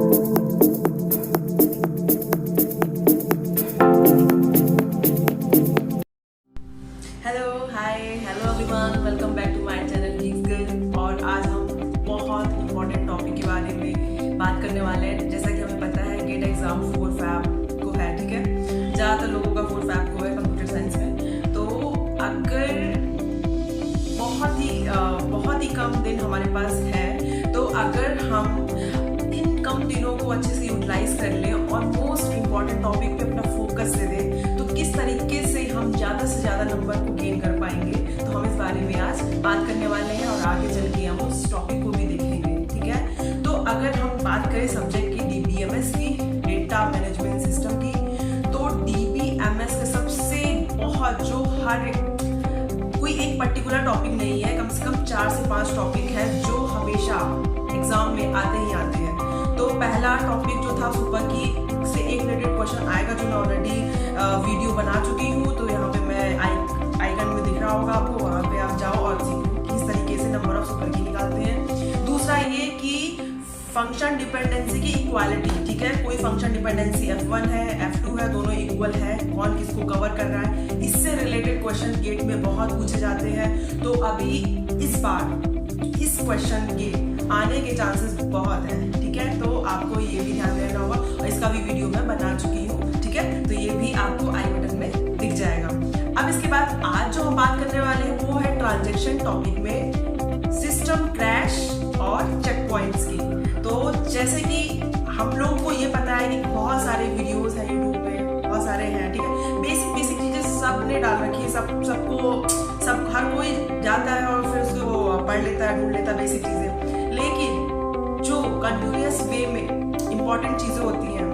Hello hi hello everyone, welcome back to my channel his girl. और आज हम बहुत इंपॉर्टेंट टॉपिक के बारे में बात करने वाले हैं। जैसा कि हमें पता है गेट एग्जाम 4 फैब को है, ठीक है। ज़्यादातर लोगों का 4 फैब को है कंप्यूटर साइंस में। तो अगर बहुत ही कम दिन हमारे पास है, तो अगर हम इन कम दिनों को अच्छे से यूटिलाइज कर लें और मोस्ट इम्पॉर्टेंट टॉपिक पे अपना फोकस दे दें, तो किस तरीके से हम ज़्यादा से ज़्यादा नंबर को गेन कर पाएंगे। तो हम इस बारे में आज बात करने वाले हैं और आगे चल के हम उस टॉपिक को भी देखेंगे, ठीक है। तो अगर हम बात करें सब्जेक्ट की DBMS की, डेटा मैनेजमेंट सिस्टम की, तो DBMS का सबसे बहुत जो हर कोई एक पर्टिकुलर टॉपिक नहीं है, कम से कम 4 से 5 टॉपिक है जो हमेशा एग्जाम में आते ही आते हैं। तो पहला टॉपिक जो था सुपर की से एक रिलेटेड क्वेश्चन आएगा, जो मैं ऑलरेडी वीडियो बना चुकी हूँ। तो यहाँ पे मैं आइकन में दिख रहा होगा आपको, वहाँ पे आप जाओ और सीखो किस तरीके से नंबर ऑफ सुपर की निकालते हैं। दूसरा ये कि फंक्शन डिपेंडेंसी की इक्वालिटी, ठीक है। कोई फंक्शन डिपेंडेंसी F1 है, F2 है, दोनों इक्वल है, कौन किसको कवर कर रहा है, इससे रिलेटेड क्वेश्चन गेट में बहुत पूछे जाते हैं। तो अभी इस बार इस क्वेश्चन के आने के चांसेस बहुत हैं, ठीक है। तो आपको ये भी ध्यान देना होगा और इसका भी वीडियो मैं बना चुकी हूँ, ठीक है। तो ये भी आपको आई बटन में दिख जाएगा। अब इसके बाद आज जो हम बात करने वाले हैं वो है ट्रांजैक्शन टॉपिक में सिस्टम क्रैश और चेक पॉइंट्स की। तो जैसे कि हम लोग को ये पता है कि बहुत सारे वीडियोस हैं यूट्यूब पे, बहुत सारे हैं, ठीक है। बेसिक चीजें सबने डाल रखी है, सब हर कोई जाता है और फिर उसको पढ़ लेता है, ढूंढ लेता है बेसिक चीजें। लेकिन जो कंटिन्यूअस वे में इंपॉर्टेंट चीजें होती हैं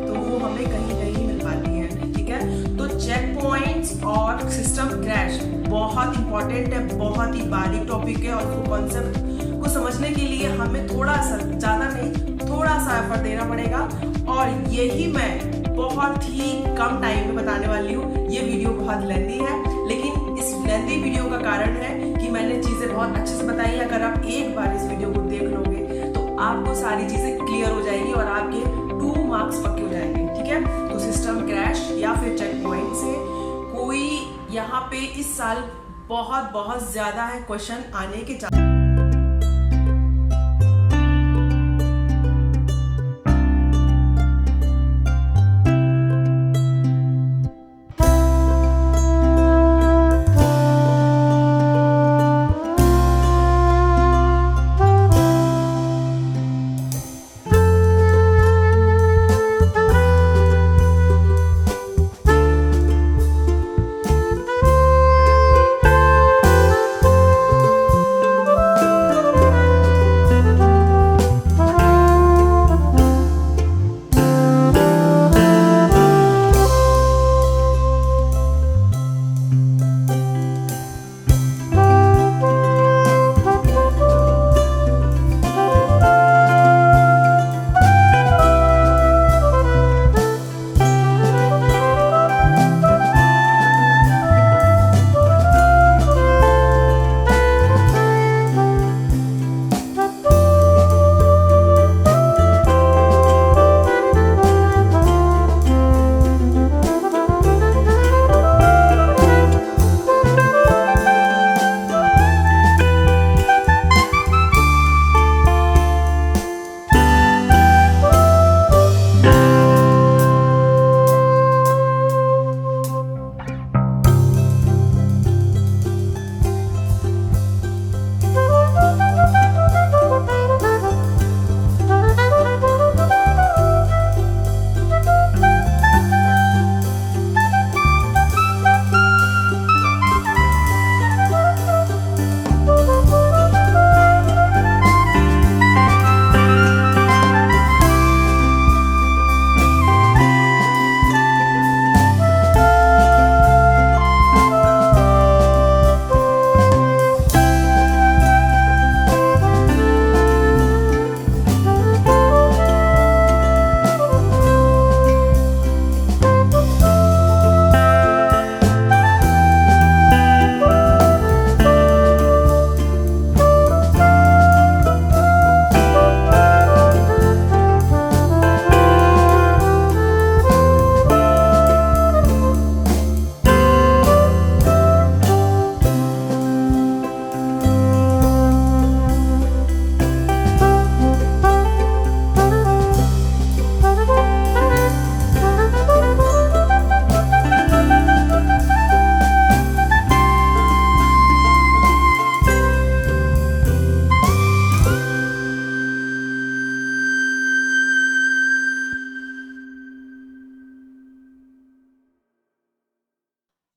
तो वो हमें कहीं नहीं मिल पाती हैं, ठीक है। तो चेक पॉइंट्स और सिस्टम क्रैश बहुत इंपॉर्टेंट है, बहुत ही बारीक टॉपिक है और उसको कॉन्सेप्ट को समझने के लिए हमें थोड़ा सा, ज़्यादा नहीं, थोड़ा सा एफर्ट देना पड़ेगा। और यही मैं बहुत ही कम टाइम में बताने वाली हूँ। ये वीडियो बहुत लेंथी है, लेकिन इस लेंथी वीडियो का कारण है कि मैंने चीज़ें बहुत अच्छे से बताई। अगर आप एक बार इस वीडियो को देख लोगे तो आपको सारी चीज़ें क्लियर हो जाएगी और आपके 2 मार्क्स पक्के हो जाएंगे, ठीक है। तो सिस्टम क्रैश या फिर चेक पॉइंट से कोई यहाँ पे इस साल बहुत ज़्यादा है क्वेश्चन आने के चांस।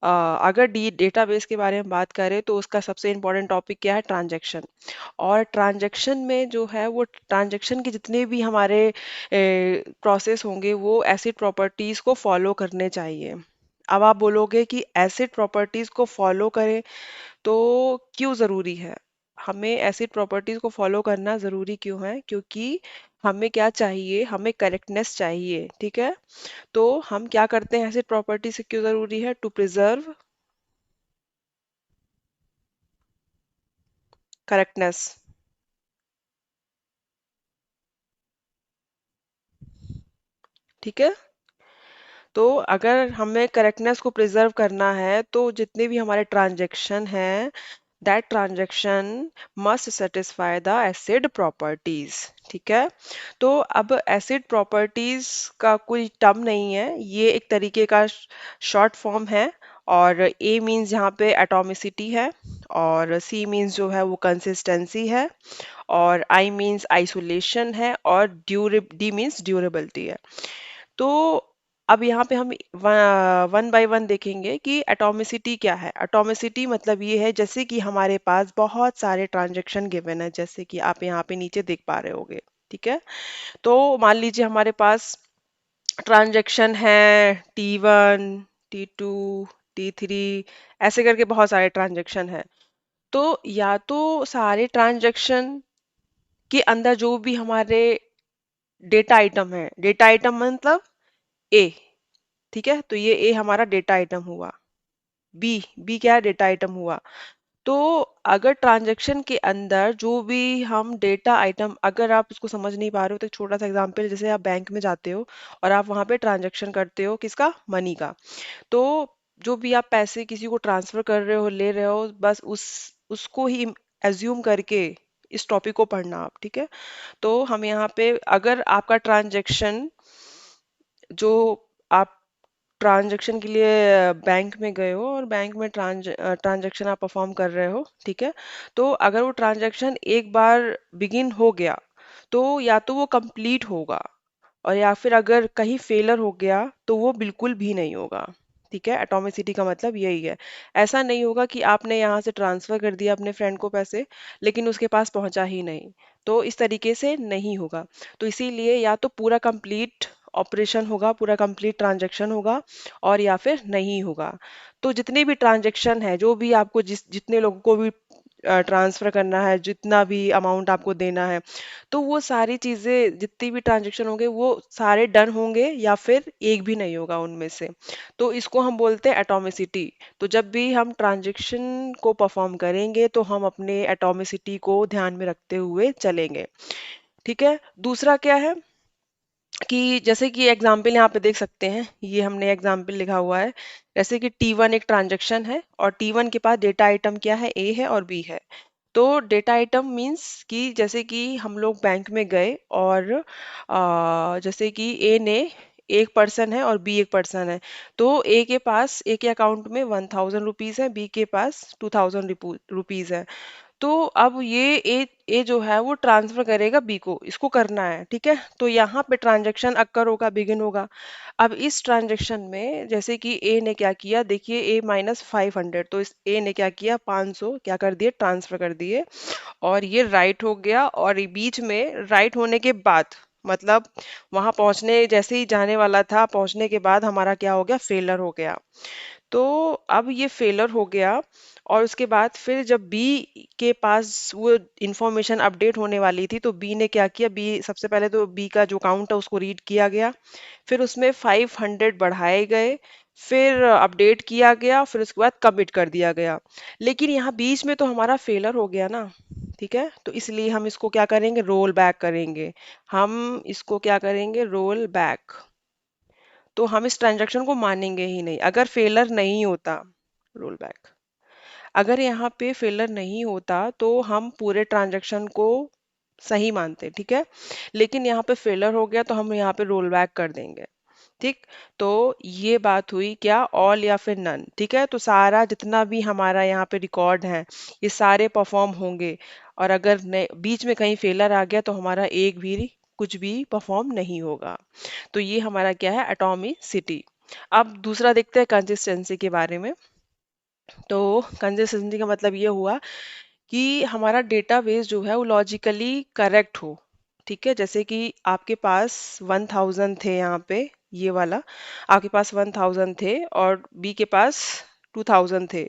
अगर डी डेटाबेस के बारे में बात करें तो उसका सबसे इम्पोर्टेंट टॉपिक क्या है, ट्रांजैक्शन। और ट्रांजैक्शन में जो है वो ट्रांजैक्शन के जितने भी हमारे प्रोसेस होंगे वो एसिड प्रॉपर्टीज को फॉलो करने चाहिए। अब आप बोलोगे कि एसिड प्रॉपर्टीज को फॉलो करें तो क्यों ज़रूरी है? हमें एसिड प्रॉपर्टीज को फॉलो करना ज़रूरी क्यों है? क्योंकि हमें क्या चाहिए, हमें करेक्टनेस चाहिए, ठीक है। तो हम क्या करते हैं, एसिड प्रॉपर्टी से क्यों ज़रूरी है? टू प्रिजर्व करेक्टनेस, ठीक है। तो अगर हमें करेक्टनेस को प्रिजर्व करना है तो जितने भी हमारे ट्रांजैक्शन हैं, that transaction must satisfy the acid properties, ठीक है। तो अब एसिड प्रॉपर्टीज का कोई टर्म नहीं है, ये एक तरीके का शॉर्ट फॉर्म है। और ए मीन्स यहाँ पे एटॉमिसिटी है, और सी मीन्स जो है वो कंसिस्टेंसी है, और आई मीन्स आइसोलेशन है, और डी मीन्स ड्यूरेबिलिटी है। तो अब यहाँ पे हम वन बाय वन देखेंगे कि एटॉमिसिटी क्या है। एटॉमिसिटी मतलब ये है जैसे कि हमारे पास बहुत सारे ट्रांजैक्शन गिवन है, जैसे कि आप यहाँ पे नीचे देख पा रहे होगे, ठीक है। तो मान लीजिए हमारे पास ट्रांजैक्शन है T1, T2, T3, ऐसे करके बहुत सारे ट्रांजैक्शन है। तो या तो सारे ट्रांजैक्शन के अंदर जो भी हमारे डेटा आइटम है, डेटा आइटम मतलब ए, ठीक है, तो ये ए हमारा डेटा आइटम हुआ। बी, बी क्या है, डेटा आइटम हुआ। तो अगर ट्रांजैक्शन के अंदर जो भी हम डेटा आइटम, अगर आप इसको समझ नहीं पा रहे हो तो एक छोटा सा एग्जांपल, जैसे आप बैंक में जाते हो और आप वहां पे ट्रांजैक्शन करते हो, किसका, मनी का। तो जो भी आप पैसे किसी को ट्रांसफर कर रहे हो, ले रहे हो, बस उसको ही एज्यूम करके इस टॉपिक को पढ़ना आप, ठीक है। तो हम यहाँ पे अगर आपका ट्रांजैक्शन जो आप ट्रांजैक्शन के लिए बैंक में गए हो और बैंक में ट्रांजैक्शन आप परफॉर्म कर रहे हो, ठीक है। तो अगर वो ट्रांजैक्शन एक बार बिगिन हो गया तो या तो वो कंप्लीट होगा, और या फिर अगर कहीं फेलर हो गया तो वो बिल्कुल भी नहीं होगा, ठीक है। एटॉमिसिटी का मतलब यही है। ऐसा नहीं होगा कि आपने यहाँ से ट्रांसफर कर दिया अपने फ्रेंड को पैसे, लेकिन उसके पास पहुंचा ही नहीं, तो इस तरीके से नहीं होगा। तो इसीलिए या तो पूरा कंप्लीट ऑपरेशन होगा, पूरा कंप्लीट ट्रांजैक्शन होगा, और या फिर नहीं होगा। तो जितने भी ट्रांजैक्शन है, जो भी आपको जितने लोगों को भी ट्रांसफर करना है, जितना भी अमाउंट आपको देना है, तो वो सारी चीजें, जितनी भी ट्रांजैक्शन होंगे वो सारे डन होंगे, या फिर एक भी नहीं होगा उनमें से। तो इसको हम बोलते हैं एटॉमिसिटी। तो जब भी हम ट्रांजैक्शन को परफॉर्म करेंगे तो हम अपने एटॉमिसिटी को ध्यान में रखते हुए चलेंगे, ठीक है। दूसरा क्या है कि जैसे कि एग्जाम्पल यहाँ पे देख सकते हैं, ये हमने एग्जाम्पल लिखा हुआ है। जैसे कि T1 एक ट्रांजैक्शन है और T1 के पास डेटा आइटम क्या है, ए है और बी है। तो डेटा आइटम मींस कि जैसे कि हम लोग बैंक में गए और जैसे कि ए ने, एक पर्सन है और बी एक पर्सन है। तो ए के पास, ए के अकाउंट में 1000 रुपीज है, बी के पास 2000 रुपीज है। तो अब ये ए जो है वो ट्रांसफर करेगा बी को, इसको करना है, ठीक है। तो यहाँ पे ट्रांजैक्शन अक्कर होगा, बिगिन होगा। अब इस ट्रांजैक्शन में जैसे कि ए ने क्या किया, देखिए ए -500, तो इस ए ने क्या किया, 500 क्या कर दिए, ट्रांसफर कर दिए। और ये राइट हो गया, और ये बीच में राइट होने के बाद, मतलब वहां पहुंचने जैसे ही जाने वाला था, पहुंचने के बाद हमारा क्या हो गया, फेलर हो गया। तो अब ये फेलर हो गया, और उसके बाद फिर जब बी के पास वो इंफॉर्मेशन अपडेट होने वाली थी, तो बी ने क्या किया, बी सबसे पहले तो बी का जो काउंट है उसको रीड किया गया, फिर उसमें 500 बढ़ाए गए, फिर अपडेट किया गया, फिर उसके बाद कमिट कर दिया गया। लेकिन यहाँ बीच में तो हमारा फेलर हो गया ना, ठीक है। तो इसलिए हम इसको क्या करेंगे, रोल बैक करेंगे। हम इसको क्या करेंगे, रोल बैक। तो हम इस ट्रांजैक्शन को मानेंगे ही नहीं अगर फेलर नहीं होता। रोल बैक, अगर यहाँ पे फेलर नहीं होता तो हम पूरे ट्रांजैक्शन को सही मानते, ठीक है। लेकिन यहाँ पे फेलर हो गया तो हम यहाँ पे रोल बैक कर देंगे, ठीक। तो ये बात हुई क्या, ऑल या फिर नन, ठीक है। तो सारा जितना भी हमारा यहाँ पे रिकॉर्ड है, ये सारे परफॉर्म होंगे। और अगर बीच में कहीं फेलर आ गया तो हमारा एक भी कुछ भी परफॉर्म नहीं होगा। तो ये हमारा क्या है, एटॉमिसिटी। अब दूसरा देखते हैं कंसिस्टेंसी के बारे में। तो कंसिस्टेंसी का मतलब ये हुआ कि हमारा डेटाबेस जो है वो लॉजिकली करेक्ट हो। ठीक है, जैसे कि आपके पास 1000 थे यहाँ पे, ये वाला आपके पास 1000 थे और बी के पास 2000 थे।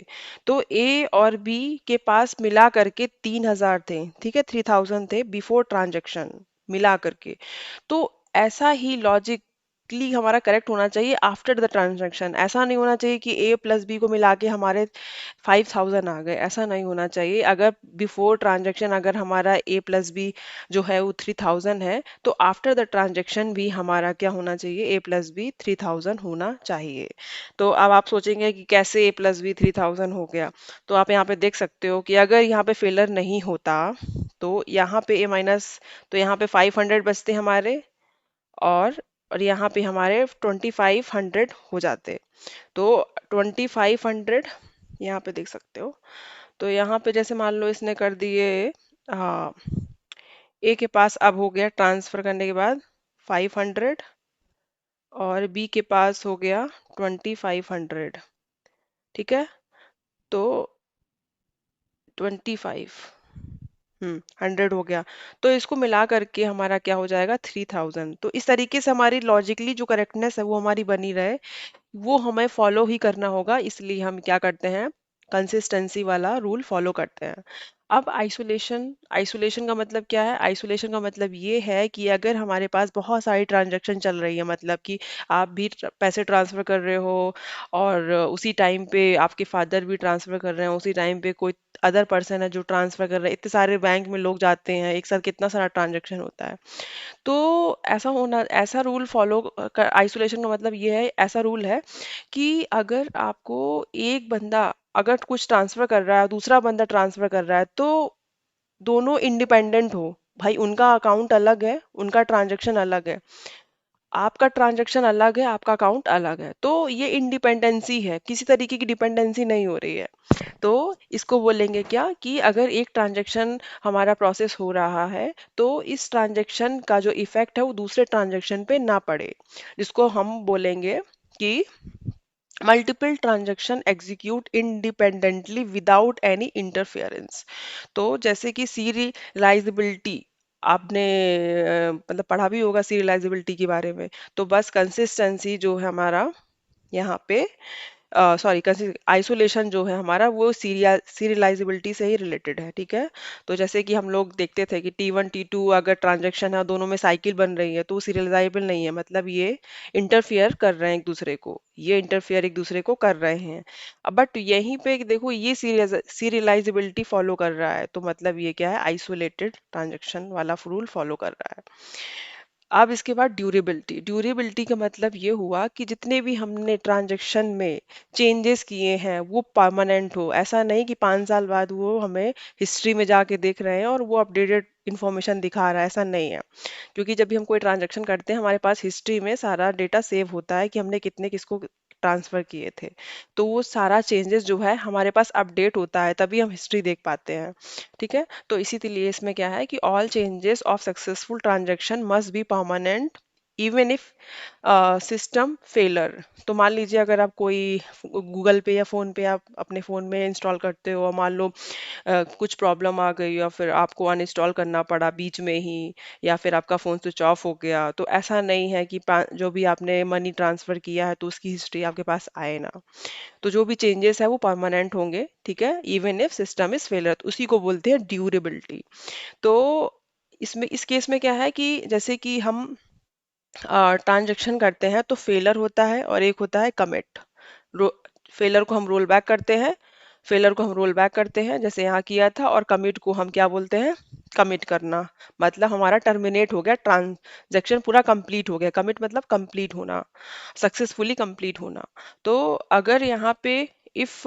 तो ए और बी के पास मिला करके 3000 थे। ठीक है, 3000 थे बिफोर ट्रांजैक्शन मिला करके। तो ऐसा ही लॉजिकली हमारा करेक्ट होना चाहिए आफ्टर द ट्रांजैक्शन। ऐसा नहीं होना चाहिए कि ए प्लस बी को मिला के हमारे 5000 आ गए, ऐसा नहीं होना चाहिए। अगर बिफोर ट्रांजैक्शन अगर हमारा ए प्लस बी जो है वो 3000 है, तो आफ्टर द ट्रांजैक्शन भी हमारा क्या होना चाहिए, ए प्लस बी 3000 होना चाहिए। तो अब आप सोचेंगे कि कैसे ए प्लस बी 3000 हो गया। तो आप यहाँ पे देख सकते हो कि अगर यहाँ पे फेलर नहीं होता तो यहाँ पे ए माइनस, तो यहाँ पे 500 बचते हमारे, और और यहाँ पे हमारे 2500 हो जाते। तो 2500 यहाँ पे देख सकते हो। तो यहाँ पे जैसे मान लो इसने कर दिए, हाँ, ए के पास अब हो गया ट्रांसफर करने के बाद 500, और बी के पास हो गया 2500। ठीक है, तो 25, 100 हो गया। तो इसको मिला करके हमारा क्या हो जाएगा, 3000। तो इस तरीके से हमारी लॉजिकली जो करेक्टनेस है वो हमारी बनी रहे, वो हमें फॉलो ही करना होगा। इसलिए हम क्या करते हैं, कंसिस्टेंसी वाला रूल फॉलो करते हैं। अब आइसोलेशन, आइसोलेशन का मतलब क्या है, आइसोलेशन का मतलब ये है कि अगर हमारे पास बहुत सारी ट्रांजैक्शन चल रही है, मतलब कि आप भी पैसे ट्रांसफर कर रहे हो और उसी टाइम पे आपके फादर भी ट्रांसफर कर रहे हैं, उसी टाइम पे कोई अदर पर्सन है जो ट्रांसफर कर रहे हैं, इतने सारे बैंक में लोग जाते हैं, एक साथ कितना सारा ट्रांजैक्शन होता है। तो ऐसा होना, ऐसा रूल फॉलो कर, आइसोलेशन का मतलब ये है, ऐसा रूल है कि अगर आपको एक बंदा अगर कुछ ट्रांसफर कर रहा है, दूसरा बंदा ट्रांसफर कर रहा है, तो दोनों इंडिपेंडेंट हो, भाई उनका अकाउंट अलग है, उनका ट्रांजैक्शन अलग है, आपका ट्रांजैक्शन अलग है, आपका अकाउंट अलग है। तो ये इंडिपेंडेंसी है, किसी तरीके की डिपेंडेंसी नहीं हो रही है। तो इसको बोलेंगे क्या कि अगर एक ट्रांजैक्शन हमारा प्रोसेस हो रहा है, तो इस ट्रांजैक्शन का जो इफेक्ट है वो दूसरे ट्रांजैक्शन पे ना पड़े, जिसको हम बोलेंगे कि multiple transaction execute independently without any interference. तो जैसे कि सीरियलाइजेबिलिटी, आपने मतलब पढ़ा भी होगा सीरियलाइजेबिलिटी के बारे में। तो बस कंसिस्टेंसी जो है हमारा यहाँ पे, सॉरी, आइसोलेशन जो है हमारा वो सीरियलाइजेबिलिटी से ही रिलेटेड है। ठीक है, तो जैसे कि हम लोग देखते थे कि T1 T2 अगर ट्रांजैक्शन है, दोनों में साइकिल बन रही है, तो वो सीरियलाइजेबल नहीं है, मतलब ये इंटरफियर कर रहे हैं एक दूसरे को, ये इंटरफियर एक दूसरे को कर रहे हैं। अब बट यहीं पे देखो ये सीरियलाइजेबिलिटी फॉलो कर रहा है, तो मतलब ये क्या है, आइसोलेटेड ट्रांजैक्शन वाला रूल फॉलो कर रहा है। अब इसके बाद ड्यूरेबिलिटी, ड्यूरेबिलिटी का मतलब ये हुआ कि जितने भी हमने ट्रांजैक्शन में चेंजेस किए हैं वो परमानेंट हो। ऐसा नहीं कि 5 साल बाद वो हमें हिस्ट्री में जाके देख रहे हैं और वो अपडेटेड इंफॉर्मेशन दिखा रहा है, ऐसा नहीं है। क्योंकि जब भी हम कोई ट्रांजैक्शन करते हैं, हमारे पास हिस्ट्री में सारा डेटा सेव होता है कि हमने कितने किसको ट्रांसफर किए थे। तो वो सारा चेंजेस जो है हमारे पास अपडेट होता है, तभी हम हिस्ट्री देख पाते हैं। ठीक है, तो इसीलिए इसमें क्या है कि all changes of successful transaction must be permanent even if system failure. तो मान लीजिए अगर आप कोई गूगल पे या फोन पे आप अपने फोन में इंस्टॉल करते हो, और मान लो कुछ प्रॉब्लम आ गई या फिर आपको अनइंस्टॉल करना पड़ा बीच में ही, या फिर आपका फ़ोन स्विच ऑफ हो गया, तो ऐसा नहीं है कि जो भी आपने मनी ट्रांसफ़र किया है तो उसकी हिस्ट्री आपके पास आए ना। तो जो भी चेंजेस है वो परमानेंट होंगे। ठीक है, even if system is failure, तो उसी को बोलते हैं ड्यूरेबिलिटी। तो इसमें इस केस में क्या है कि जैसे कि हम ट्रांजैक्शन करते हैं तो फेलर होता है और एक होता है कमिट। फेलर को हम रोल बैक करते हैं, फेलर को हम रोल बैक करते हैं जैसे यहाँ किया था, और कमिट को हम क्या बोलते हैं, कमिट करना। मतलब हमारा टर्मिनेट हो गया, ट्रांजैक्शन पूरा कंप्लीट हो गया। कमिट मतलब कंप्लीट होना, सक्सेसफुली कंप्लीट होना। तो अगर यहाँ पे इफ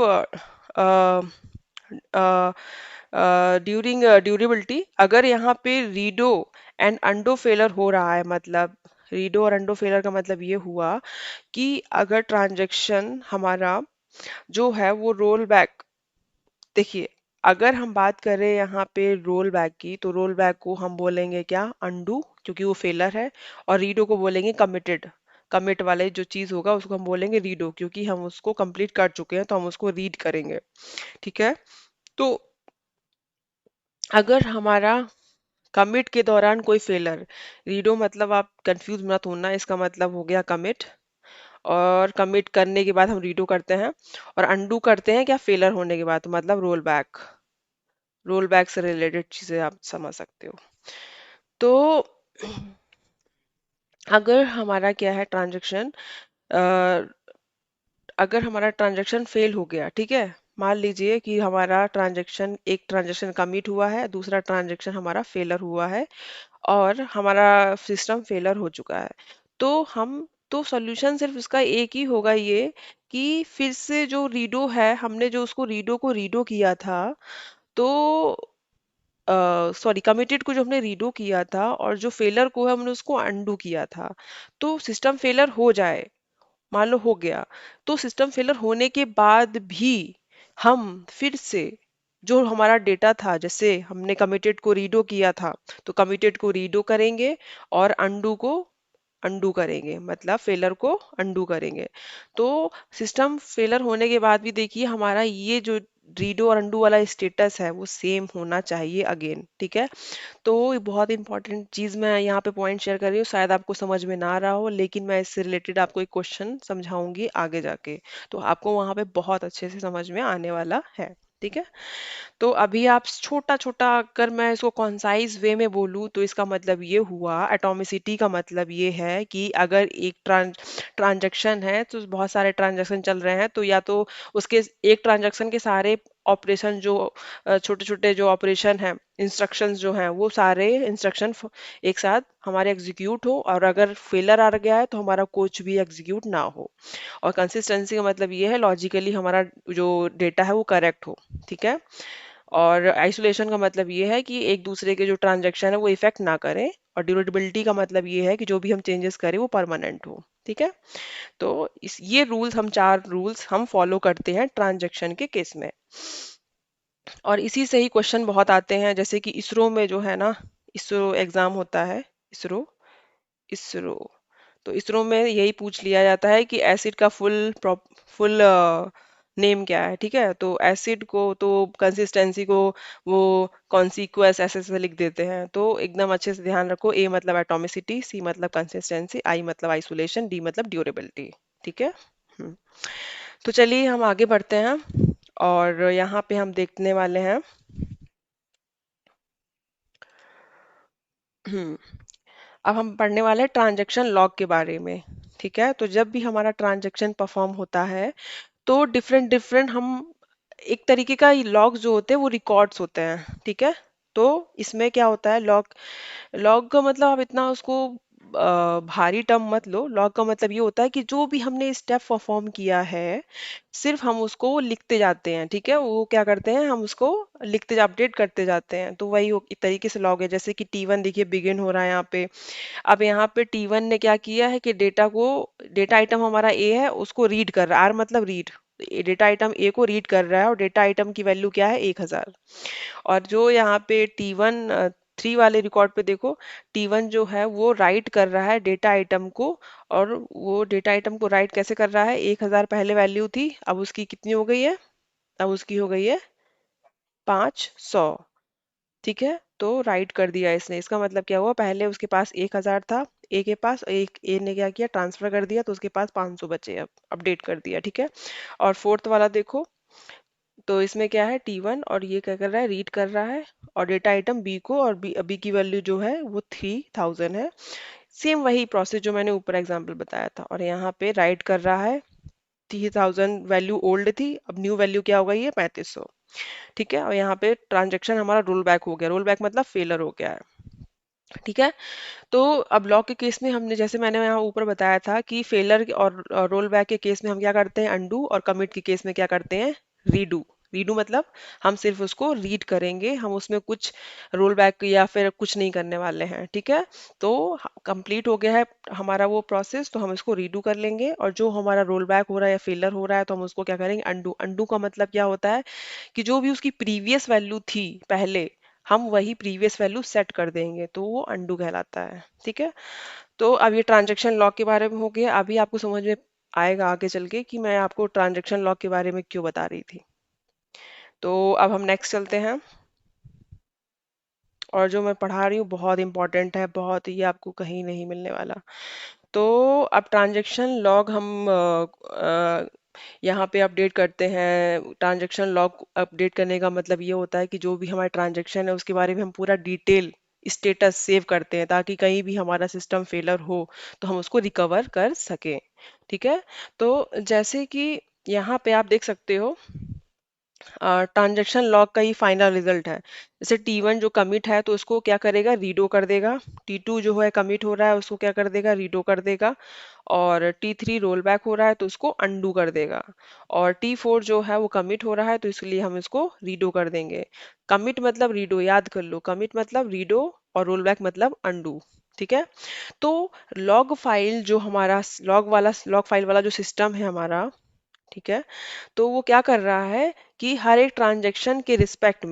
ड्यूरिंग ड्यूरेबिलिटी, अगर यहाँ पे रीडो एंड अंडो फेलर हो रहा है, मतलब रीडो और अंडो फेलर का मतलब ये हुआ कि अगर ट्रांजैक्शन हमारा जो है वो रोल बैक, देखिए अगर हम बात करें यहाँ पे रोल बैक की, तो रोल बैक को हम बोलेंगे क्या, अंडू, क्योंकि वो फेलर है, और रीडो को बोलेंगे कमिटेड। कमिट वाले जो चीज होगा उसको हम बोलेंगे रीडो, क्योंकि हम उसको कंप्लीट कर चुके हैं तो हम उसको रीड करेंगे। ठीक है। तो अगर हमारा कमिट के दौरान कोई फेलर, रीडो मतलब आप कंफ्यूज मत होना, इसका मतलब हो गया कमिट, और कमिट करने के बाद हम रीडो करते हैं, और अंडू करते हैं क्या, फेलर होने के बाद, तो मतलब रोल बैक। रोल बैक से रिलेटेड चीजें आप समझ सकते हो। तो अगर हमारा क्या है ट्रांजेक्शन, अगर हमारा ट्रांजैक्शन फेल हो गया, ठीक है, मान लीजिए कि हमारा ट्रांजैक्शन, एक ट्रांजैक्शन कमिट हुआ है, दूसरा ट्रांजैक्शन हमारा फेलर हुआ है, और हमारा सिस्टम फेलर हो चुका है, तो सॉल्यूशन सिर्फ इसका एक ही होगा, ये कि फिर से जो रीडो है, हमने जो उसको रीडो को रीडो किया था, तो सॉरी कमिटेड को जो हमने रीडो किया था और जो फेलर को है हमने उसको अंडू किया था, तो सिस्टम फेलर हो जाए, मान लो हो गया, तो सिस्टम फेलर होने के बाद भी हम फिर से जो हमारा डेटा था, जैसे हमने कमिटेड को रीडो किया था, तो कमिटेड को रीडो करेंगे और अंडू को अंडू करेंगे, मतलब फेलर को अंडू करेंगे। तो सिस्टम फेलर होने के बाद भी देखिए हमारा ये जो रीडो और अंडू वाला स्टेटस है वो सेम होना चाहिए अगेन। ठीक है। तो ये बहुत इंपॉर्टेंट चीज मैं यहाँ पे पॉइंट शेयर कर रही हूँ, शायद आपको समझ में ना आ रहा हो, लेकिन मैं इससे रिलेटेड आपको एक क्वेश्चन समझाऊंगी आगे जाके, तो आपको वहां पे बहुत अच्छे से समझ में आने वाला है। ठीक है। तो अभी आप छोटा छोटा, अगर मैं इसको कॉन्साइज वे में बोलूँ तो इसका मतलब ये हुआ, एटॉमिसिटी का मतलब ये है कि अगर एक ट्रांजैक्शन है तो बहुत सारे ट्रांजैक्शन चल रहे हैं, तो या तो उसके एक ट्रांजैक्शन के सारे ऑपरेशन जो छोटे छोटे जो ऑपरेशन हैं, इंस्ट्रक्शंस जो हैं, वो सारे इंस्ट्रक्शन एक साथ हमारे एग्जीक्यूट हो, और अगर फेलर आ गया है तो हमारा कुछ भी एग्जीक्यूट ना हो। और कंसिस्टेंसी का मतलब ये है लॉजिकली हमारा जो डेटा है वो करेक्ट हो। ठीक है। और आइसोलेशन का मतलब ये है कि एक दूसरे के जो ट्रांजैक्शन है वो इफेक्ट ना करें, और ड्यूरेबिलिटी का मतलब ये है कि जो भी हम चेंजेस करें वो परमानेंट हो। ठीक है। तो इस ये रूल्स, हम चार रूल्स हम फॉलो करते हैं ट्रांजैक्शन के केस में। और इसी से ही क्वेश्चन बहुत आते हैं, जैसे कि इसरो में जो है ना, इसरो एग्जाम होता है, इसरो इसरो तो इसरो में यही पूछ लिया जाता है कि एसिड का फुल नेम क्या है। ठीक है। तो एसिड को तो कंसिस्टेंसी को वो कॉन्सिक्वेंस ऐसे ऐसे लिख देते हैं, तो एकदम अच्छे से ध्यान रखो, ए मतलब एटॉमिसिटी, सी मतलब कंसिस्टेंसी, आई मतलब आइसोलेशन, डी मतलब ड्यूरेबिलिटी। ठीक है। हम्म। तो चलिए हम आगे बढ़ते हैं, और यहाँ पे हम देखने वाले हैं। हम्म। अब हम पढ़ने वाले हैं ट्रांजैक्शन लॉग के बारे में। ठीक है। तो जब भी हमारा ट्रांजैक्शन परफॉर्म होता है, तो डिफरेंट डिफरेंट हम एक तरीके का लॉग जो होते हैं वो रिकॉर्ड्स होते हैं। ठीक है। तो इसमें क्या होता है, लॉग लॉग का मतलब आप इतना उसको भारी टर्म मत लो। लॉग का मतलब ये होता है कि जो भी हमने स्टेप परफॉर्म किया है, सिर्फ हम उसको लिखते जाते हैं। ठीक है। वो क्या करते हैं, हम उसको लिखते अपडेट करते जाते हैं, तो वही एक तरीके से लॉग है। जैसे कि T1 देखिए बिगिन हो रहा है यहाँ पे। अब यहाँ पे T1 ने क्या किया है कि डेटा आइटम हमारा ए है, उसको रीड कर रहा है, आर मतलब रीड, डेटा आइटम ए को रीड कर रहा है, और डेटा आइटम की वैल्यू क्या है, 1000। और जो यहाँ पे T1 3 वाले रिकॉर्ड पे देखो, T1 जो है वो राइट कर रहा है डेटा आइटम को, और वो डेटा आइटम को राइट कैसे कर रहा है, 1000 पहले वैल्यू थी, अब उसकी कितनी हो गई है, अब उसकी हो गई है 500। ठीक है। तो राइट कर दिया इसने, इसका मतलब क्या हुआ, पहले उसके पास 1000 था, ए के पास, एक ए ने क्या किया, ट्रांसफर कर दिया, तो उसके पास 500 बचे, अब अपडेट कर दिया। ठीक है। और फोर्थ वाला देखो, तो इसमें क्या है, T1 और ये क्या कर रहा है, रीड कर रहा है, और डेटा आइटम बी को, और बी की वैल्यू जो है वो 3000 है। सेम वही प्रोसेस जो मैंने ऊपर एग्जांपल बताया था, और यहाँ पे राइट कर रहा है, 3000 वैल्यू ओल्ड थी, अब न्यू वैल्यू क्या हो गई है, 3500। ठीक है। और यहाँ पे ट्रांजेक्शन हमारा रोल बैक हो गया, रोल बैक मतलब फेलर हो गया है। ठीक है। तो अब लॉग के केस में हमने, जैसे मैंने यहाँ ऊपर बताया था कि फेलर और रोल बैक के केस में हम क्या करते हैं, अंडू, और कमिट के केस में क्या करते हैं, रीडू। रीडू मतलब हम सिर्फ उसको रीड करेंगे, हम उसमें कुछ रोल बैक या फिर कुछ नहीं करने वाले हैं। ठीक है। तो कंप्लीट हो गया है हमारा वो प्रोसेस, तो हम इसको रीडू कर लेंगे, और जो हमारा रोल बैक हो रहा है या फेलर हो रहा है तो हम उसको क्या करेंगे, अंडू। अंडू का मतलब क्या होता है कि जो भी उसकी प्रीवियस वैल्यू थी पहले, हम वही प्रीवियस वैल्यू सेट कर देंगे, तो वो अनडू कहलाता है। ठीक है, तो अब ये ट्रांजैक्शन लॉग के बारे में हो गया। अभी आपको समझ में आएगा आगे चल के कि मैं आपको ट्रांजैक्शन लॉग के बारे में क्यों बता रही थी। तो अब हम नेक्स्ट चलते हैं, और जो मैं पढ़ा रही हूँ बहुत इंपॉर्टेंट है, बहुत, ये आपको कहीं नहीं मिलने वाला। तो अब ट्रांजैक्शन लॉग हम यहाँ पे अपडेट करते हैं। ट्रांजैक्शन लॉग अपडेट करने का मतलब ये होता है कि जो भी हमारा ट्रांजैक्शन है उसके बारे में हम पूरा डिटेल स्टेटस सेव करते हैं, ताकि कहीं भी हमारा सिस्टम फेलर हो तो हम उसको रिकवर कर सकें। ठीक है, तो जैसे कि यहाँ पे आप देख सकते हो, ट्रांजैक्शन लॉग का ही फाइनल रिजल्ट है। जैसे T1 जो कमिट है तो उसको क्या करेगा, रीडो कर देगा। T2 जो है कमिट हो रहा है उसको क्या कर देगा, रीडो कर देगा। और T3 रोल बैक हो रहा है तो उसको अंडू कर देगा। और T4 जो है वो कमिट हो रहा है तो इसलिए हम इसको रीडो कर देंगे। कमिट मतलब रीडो, याद कर लो, कमिट मतलब रीडो और रोल बैक मतलब अंडू। ठीक है, तो लॉग फाइल जो हमारा लॉग फाइल वाला जो सिस्टम है हमारा, ठीक है, तो वो क्या कर रहा है कि हर एक ट्रांजैक्शन के रिस्पेक्ट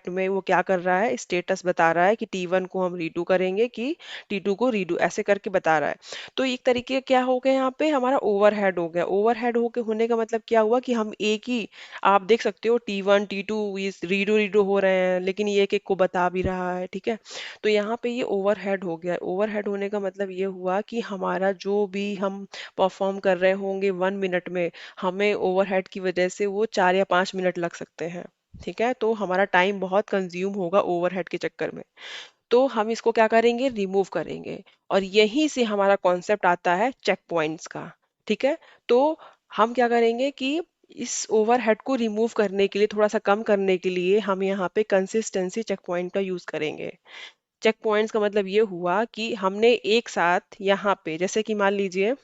में वो क्या कर रहा है, स्टेटस बता रहा है कि T1 को हम रीडू करेंगे कि T2 को रीडू, ऐसे करके बता रहा है। तो एक तरीके क्या हो गया, यहाँ पे हमारा ओवरहेड हो गया। ओवरहेड होने का मतलब क्या हुआ कि हम एक ही, आप देख सकते हो T1 T2 इस रीडू रीडू हो रहे हैं, लेकिन ये एक एक को बता भी रहा है। ठीक है, तो यहाँ पे ये ओवरहेड हो गया। ओवरहेड होने का मतलब ये हुआ कि हमारा जो भी हम परफॉर्म कर रहे होंगे 1 मिनट में, हमें ओवरहेड की वजह से वो 4 या 5 मिनट लग सकते हैं। ठीक है, तो हमारा टाइम बहुत कंज्यूम होगा ओवरहेड के चक्कर में। तो हम इसको क्या करेंगे, रिमूव करेंगे। और यहीं से हमारा कॉन्सेप्ट आता है चेक पॉइंट्स का। ठीक है, तो हम क्या करेंगे कि इस ओवरहेड को रिमूव करने के लिए, थोड़ा सा कम करने के लिए, हम यहाँ पे कंसिस्टेंसी चेक पॉइंट का यूज करेंगे। चेक पॉइंट्स का मतलब ये हुआ कि हमने एक साथ यहाँ पे, जैसे कि मान लीजिए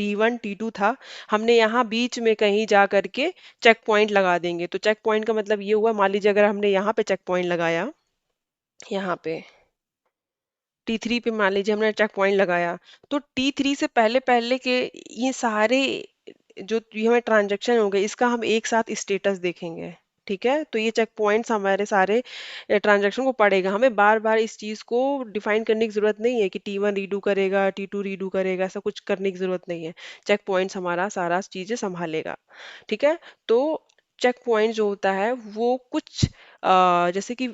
T1 T2 था, हमने यहाँ बीच में कहीं जा करके चेक पॉइंट लगा देंगे। तो चेक पॉइंट का मतलब ये हुआ, मान लीजिए अगर हमने यहाँ पे चेक पॉइंट लगाया, यहाँ पे T3 पे मान लीजिए हमने चेक पॉइंट लगाया, तो T3 से पहले पहले के ये सारे जो ये हमें ट्रांजेक्शन हो गए, इसका हम एक साथ स्टेटस देखेंगे। ठीक है, तो ये चेक पॉइंट्स हमारे सारे ट्रांजैक्शन को पड़ेगा। हमें बार बार इस चीज को डिफाइन करने की जरूरत नहीं है कि T1 रीडू करेगा, T2 रीडू करेगा, ऐसा कुछ करने की जरूरत नहीं है। चेक पॉइंट्स हमारा सारा चीजें संभालेगा। ठीक है, तो चेक पॉइंट जो होता है वो कुछ जैसे कि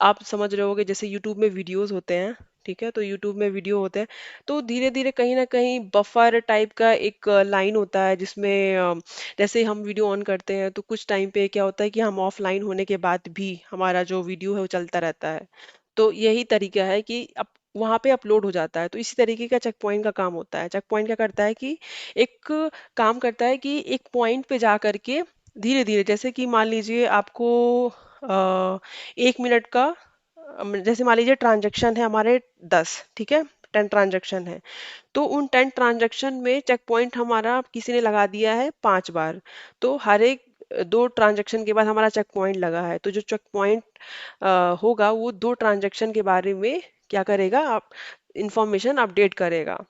आप समझ रहे होगे, जैसे यूट्यूब में वीडियोस होते हैं। ठीक है, तो यूट्यूब में वीडियो होते हैं, तो धीरे धीरे कहीं ना कहीं बफर टाइप का एक लाइन होता है, जिसमें जैसे हम वीडियो ऑन करते हैं तो कुछ टाइम पे क्या होता है कि हम ऑफलाइन होने के बाद भी हमारा जो वीडियो है वो चलता रहता है। तो यही तरीका है कि अब वहां पे अपलोड हो जाता है। तो इसी तरीके का चेक पॉइंट का काम होता है। चेक पॉइंट क्या करता है कि एक काम करता है कि एक पॉइंट पे जा करके धीरे धीरे, जैसे कि मान लीजिए आपको 1 मिनट का, जैसे मान लीजिए ट्रांजेक्शन है हमारे 10, ठीक है, 10 ट्रांजेक्शन है, तो उन 10 ट्रांजैक्शन में चेक पॉइंट हमारा किसी ने लगा दिया है 5 बार। तो हर एक 2 ट्रांजैक्शन के बाद हमारा चेक पॉइंट लगा है, तो जो चेक पॉइंट होगा वो 2 ट्रांजैक्शन के बारे में क्या करेगा, आप इंफॉर्मेशन अपडेट करेगा।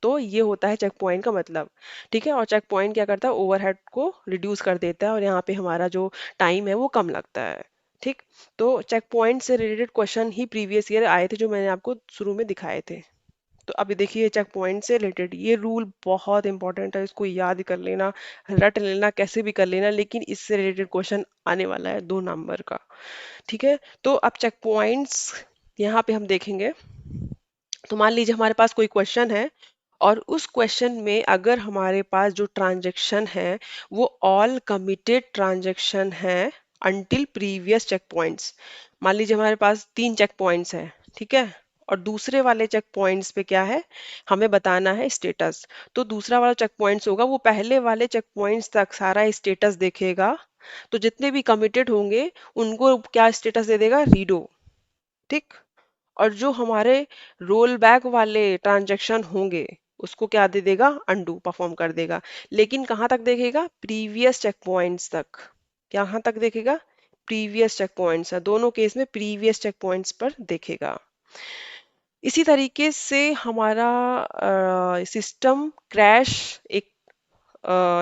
तो ये होता है चेक पॉइंट का मतलब। ठीक है, और चेक पॉइंट क्या करता है, ओवरहेड को रिड्यूस कर देता है, और यहाँ पे हमारा जो टाइम है वो कम लगता है। ठीक, तो चेक पॉइंट से रिलेटेड क्वेश्चन ही प्रीवियस ईयर आए थे, जो मैंने आपको शुरू में दिखाए थे। तो अभी देखिए चेक पॉइंट से रिलेटेड ये रूल बहुत इंपॉर्टेंट है, इसको याद कर लेना, रट लेना, कैसे भी कर लेना, लेकिन इससे रिलेटेड क्वेश्चन आने वाला है 2 नंबर का। ठीक है, तो अब चेक पॉइंट्स यहाँ पे हम देखेंगे। तो मान लीजिए हमारे पास कोई क्वेश्चन है, और उस क्वेश्चन में अगर हमारे पास जो ट्रांजैक्शन है वो ऑल कमिटेड ट्रांजैक्शन है अंटिल प्रीवियस चेक पॉइंट्स। मान लीजिए हमारे पास 3 चेक पॉइंट्स हैं, ठीक है, और दूसरे वाले चेक पॉइंट्स पे क्या है, हमें बताना है स्टेटस। तो दूसरा वाला चेक पॉइंट्स होगा, वो पहले वाले चेक पॉइंट्स तक सारा स्टेटस देखेगा। तो जितने भी कमिटेड होंगे उनको क्या स्टेटस दे देगा, रीडो। ठीक, और जो हमारे रोल बैक वाले ट्रांजैक्शन होंगे उसको क्या दे देगा, अंडू परफॉर्म कर देगा। लेकिन कहाँ तक देखेगा, प्रीवियस चेक पॉइंट्स तक। कहाँ तक देखेगा, प्रीवियस चेक पॉइंट्स है, दोनों केस में प्रीवियस चेक पॉइंट्स पर देखेगा। इसी तरीके से हमारा सिस्टम क्रैश एक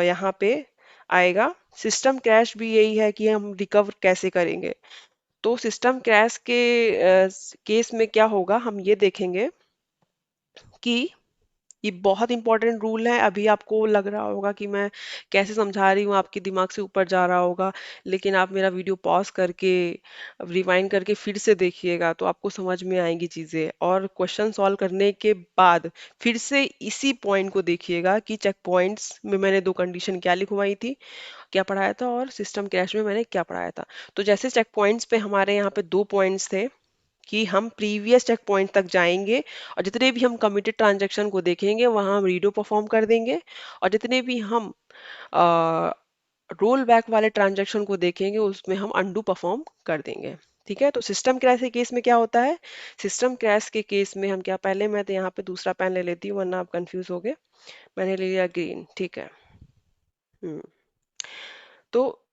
यहाँ पे आएगा। सिस्टम क्रैश भी यही है कि हम रिकवर कैसे करेंगे। तो सिस्टम क्रैश के केस में क्या होगा हम ये देखेंगे कि ये बहुत इंपॉर्टेंट रूल है। अभी आपको लग रहा होगा कि मैं कैसे समझा रही हूँ, आपके दिमाग से ऊपर जा रहा होगा, लेकिन आप मेरा वीडियो पॉज करके रिवाइंड करके फिर से देखिएगा तो आपको समझ में आएंगी चीज़ें। और क्वेश्चन सॉल्व करने के बाद फिर से इसी पॉइंट को देखिएगा कि चेक पॉइंट्स में मैंने दो कंडीशन क्या लिखवाई थी, क्या पढ़ाया था, और सिस्टम क्रैश में मैंने क्या पढ़ाया था। तो जैसे चेक पॉइंट्स पे हमारे यहाँ पे दो पॉइंट्स थे कि हम प्रीवियस चेक पॉइंट तक जाएंगे और जितने भी हम कमिटेड ट्रांजैक्शन को देखेंगे वहां हम रीडो परफॉर्म कर देंगे, और जितने भी हम रोल बैक वाले ट्रांजैक्शन को देखेंगे उसमें हम अंडू परफॉर्म कर देंगे। ठीक है, तो सिस्टम क्रैश के केस में क्या होता है, सिस्टम क्रैश के केस में हम क्या, पहले मैं तो यहाँ पे दूसरा पेन ले लेती हूँ वरना आप कंफ्यूज हो गए। मैंने ले लिया ग्रीन, ठीक है। हम्म तो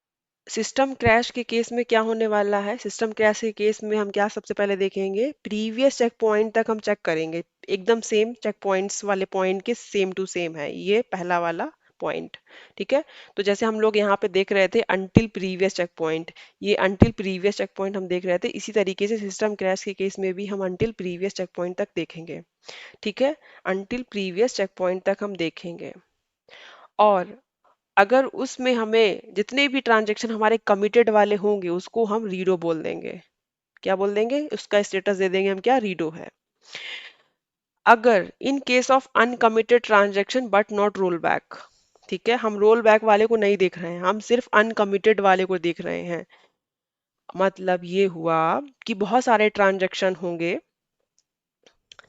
सिस्टम क्रैश के केस में क्या होने वाला है, सिस्टम क्रैश के केस में हम क्या सबसे पहले देखेंगे, प्रीवियस चेक पॉइंट तक हम चेक करेंगे, एकदम सेम चेक पॉइंट्स वाले पॉइंट के सेम टू सेम है ये पहला वाला पॉइंट। ठीक है, तो जैसे हम लोग यहाँ पे देख रहे थे अनटिल प्रीवियस चेक पॉइंट, ये अनटिल प्रीवियस चेक पॉइंट हम देख रहे थे, इसी तरीके से सिस्टम क्रैश के केस में भी हम अनटिल प्रीवियस चेक पॉइंट तक देखेंगे। ठीक है, अनटिल प्रीवियस चेक पॉइंट तक हम देखेंगे, और अगर उसमें हमें जितने भी ट्रांजेक्शन हमारे कमिटेड वाले होंगे उसको हम रीडो बोल देंगे। क्या बोल देंगे, उसका स्टेटस दे देंगे हम क्या, रीडो है। अगर in case of uncommitted transaction but not roll back, ठीक है, हम रोल बैक वाले को नहीं देख रहे हैं, हम सिर्फ अनकमिटेड वाले को देख रहे हैं, मतलब ये हुआ कि बहुत सारे ट्रांजेक्शन होंगे,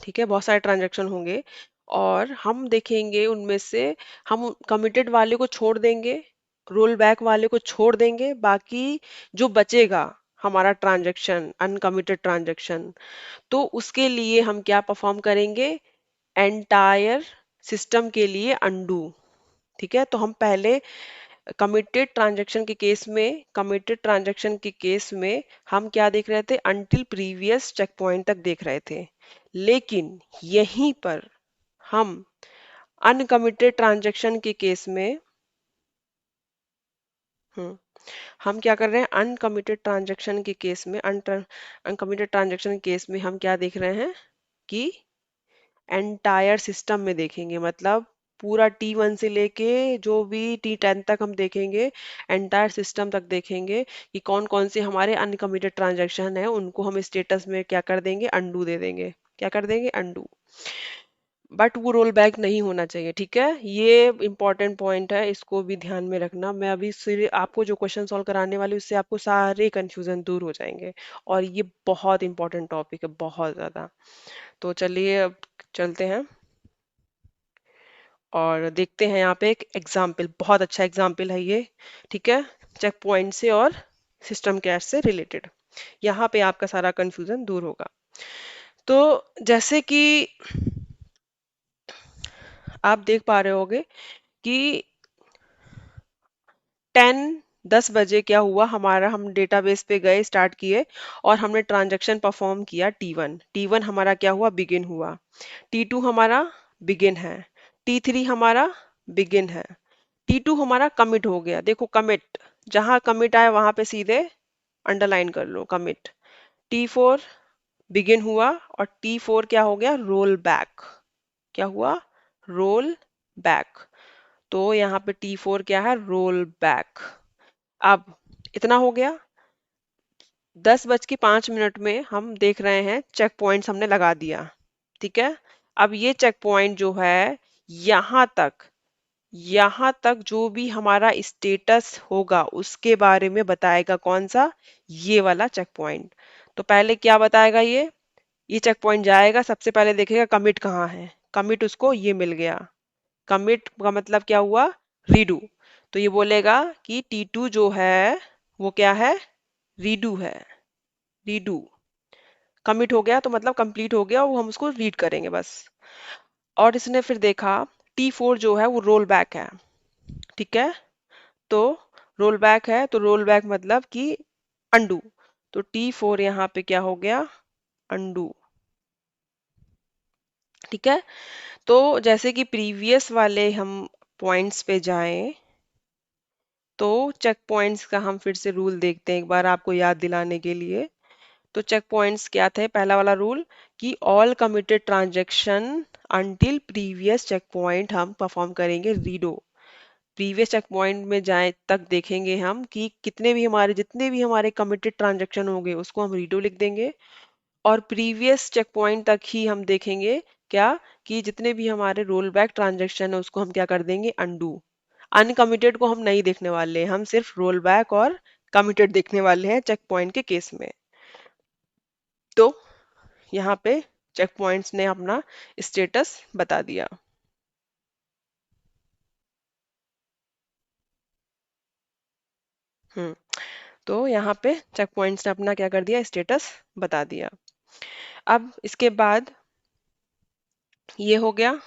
ठीक है, बहुत सारे ट्रांजेक्शन होंगे और हम देखेंगे उनमें से हम कमिटेड वाले को छोड़ देंगे, रोल बैक वाले को छोड़ देंगे, बाकी जो बचेगा हमारा ट्रांजैक्शन अनकमिटेड ट्रांजैक्शन, तो उसके लिए हम क्या परफॉर्म करेंगे, एंटायर सिस्टम के लिए अनडू। ठीक है, तो हम पहले कमिटेड ट्रांजैक्शन के केस में हम क्या देख रहे थे, अनटिल प्रीवियस चेक पॉइंट तक देख रहे थे, लेकिन यहीं पर हम अनकमिटेड ट्रांजैक्शन के केस में हम्म हम क्या कर रहे हैं, अनकमिटेड ट्रांजैक्शन के केस में अनकमिटेड ट्रांजैक्शन के केस में हम क्या देख रहे हैं कि एंटायर सिस्टम में देखेंगे, मतलब पूरा T1 से लेके जो भी T10 तक हम देखेंगे, एंटायर सिस्टम तक देखेंगे कि कौन कौन से हमारे अनकमिटेड ट्रांजैक्शन है, उनको हम स्टेटस में क्या कर देंगे, अंडू दे देंगे। क्या कर देंगे, अंडू। बट वो रोल बैक नहीं होना चाहिए। ठीक है, ये इंपॉर्टेंट पॉइंट है, इसको भी ध्यान में रखना। मैं अभी सिर्फ आपको जो क्वेश्चन सॉल्व कराने वाली हूँ उससे आपको सारे कंफ्यूजन दूर हो जाएंगे, और ये बहुत इंपॉर्टेंट टॉपिक है, बहुत ज़्यादा। तो चलिए अब चलते हैं और देखते हैं यहाँ पे एक एग्जाम्पल, बहुत अच्छा एग्जाम्पल है ये। ठीक है, चेक पॉइंट से और सिस्टम कैश से रिलेटेड, यहाँ पे आपका सारा कंफ्यूजन दूर होगा। तो जैसे कि आप देख पा रहे होगे कि 10 बजे क्या हुआ हमारा, हम डेटाबेस पे गए, स्टार्ट किए और हमने ट्रांजैक्शन परफॉर्म किया T1। T1 हमारा क्या हुआ, बिगिन हुआ। T2 हमारा बिगिन है। T3 हमारा बिगिन है। T2 हमारा कमिट हो गया, देखो कमिट, जहां कमिट आए वहां पे सीधे अंडरलाइन कर लो कमिट। T4 बिगिन हुआ और T4 क्या हो गया, रोल बैक। क्या हुआ, रोल बैक। तो यहाँ पे T4 क्या है, रोल बैक। अब इतना हो गया, 10:05 में हम देख रहे हैं चेक पॉइंट्स हमने लगा दिया। ठीक है, अब ये चेक पॉइंट जो है यहाँ तक, यहाँ तक जो भी हमारा स्टेटस होगा उसके बारे में बताएगा, कौन सा, ये वाला चेक पॉइंट। तो पहले क्या बताएगा, ये चेक पॉइंट जाएगा, सबसे पहले देखेगा कमिट कहाँ है, कमिट उसको ये मिल गया। कमिट का मतलब क्या हुआ, रीडू। तो ये बोलेगा कि T2 जो है वो क्या है, रीडू है, रीडू। कमिट हो गया तो मतलब कंप्लीट हो गया, वो हम उसको रीड करेंगे बस। और इसने फिर देखा T4 जो है वो रोल बैक है। ठीक है, तो रोल बैक है, तो रोल बैक मतलब कि अंडू। तो T4 यहाँ पे क्या हो गया, अंडू। ठीक है, तो जैसे कि प्रीवियस वाले हम पॉइंट्स पे जाएं, तो चेक पॉइंट्स का हम फिर से रूल देखते हैं एक बार आपको याद दिलाने के लिए। तो चेक पॉइंट्स क्या थे? पहला वाला रूल कि all committed transaction until previous checkpoint हम परफॉर्म करेंगे रीडो। प्रीवियस चेक पॉइंट में जाए तक देखेंगे हम कि जितने भी हमारे कमिटेड ट्रांजैक्शन होंगे उसको हम रीडो लिख देंगे। और प्रीवियस चेक पॉइंट तक ही हम देखेंगे क्या कि जितने भी हमारे रोल बैक ट्रांजेक्शन है उसको हम क्या कर देंगे? अंडू। अनकमिटेड को हम नहीं देखने वाले हैं, हम सिर्फ रोल बैक और कमिटेड देखने वाले हैं चेक पॉइंट के केस में। तो यहाँ पे चेक पॉइंट्स ने अपना स्टेटस बता दिया। तो यहाँ पे चेक पॉइंट्स ने अपना क्या कर दिया? स्टेटस बता दिया। अब इसके बाद ये हो गया।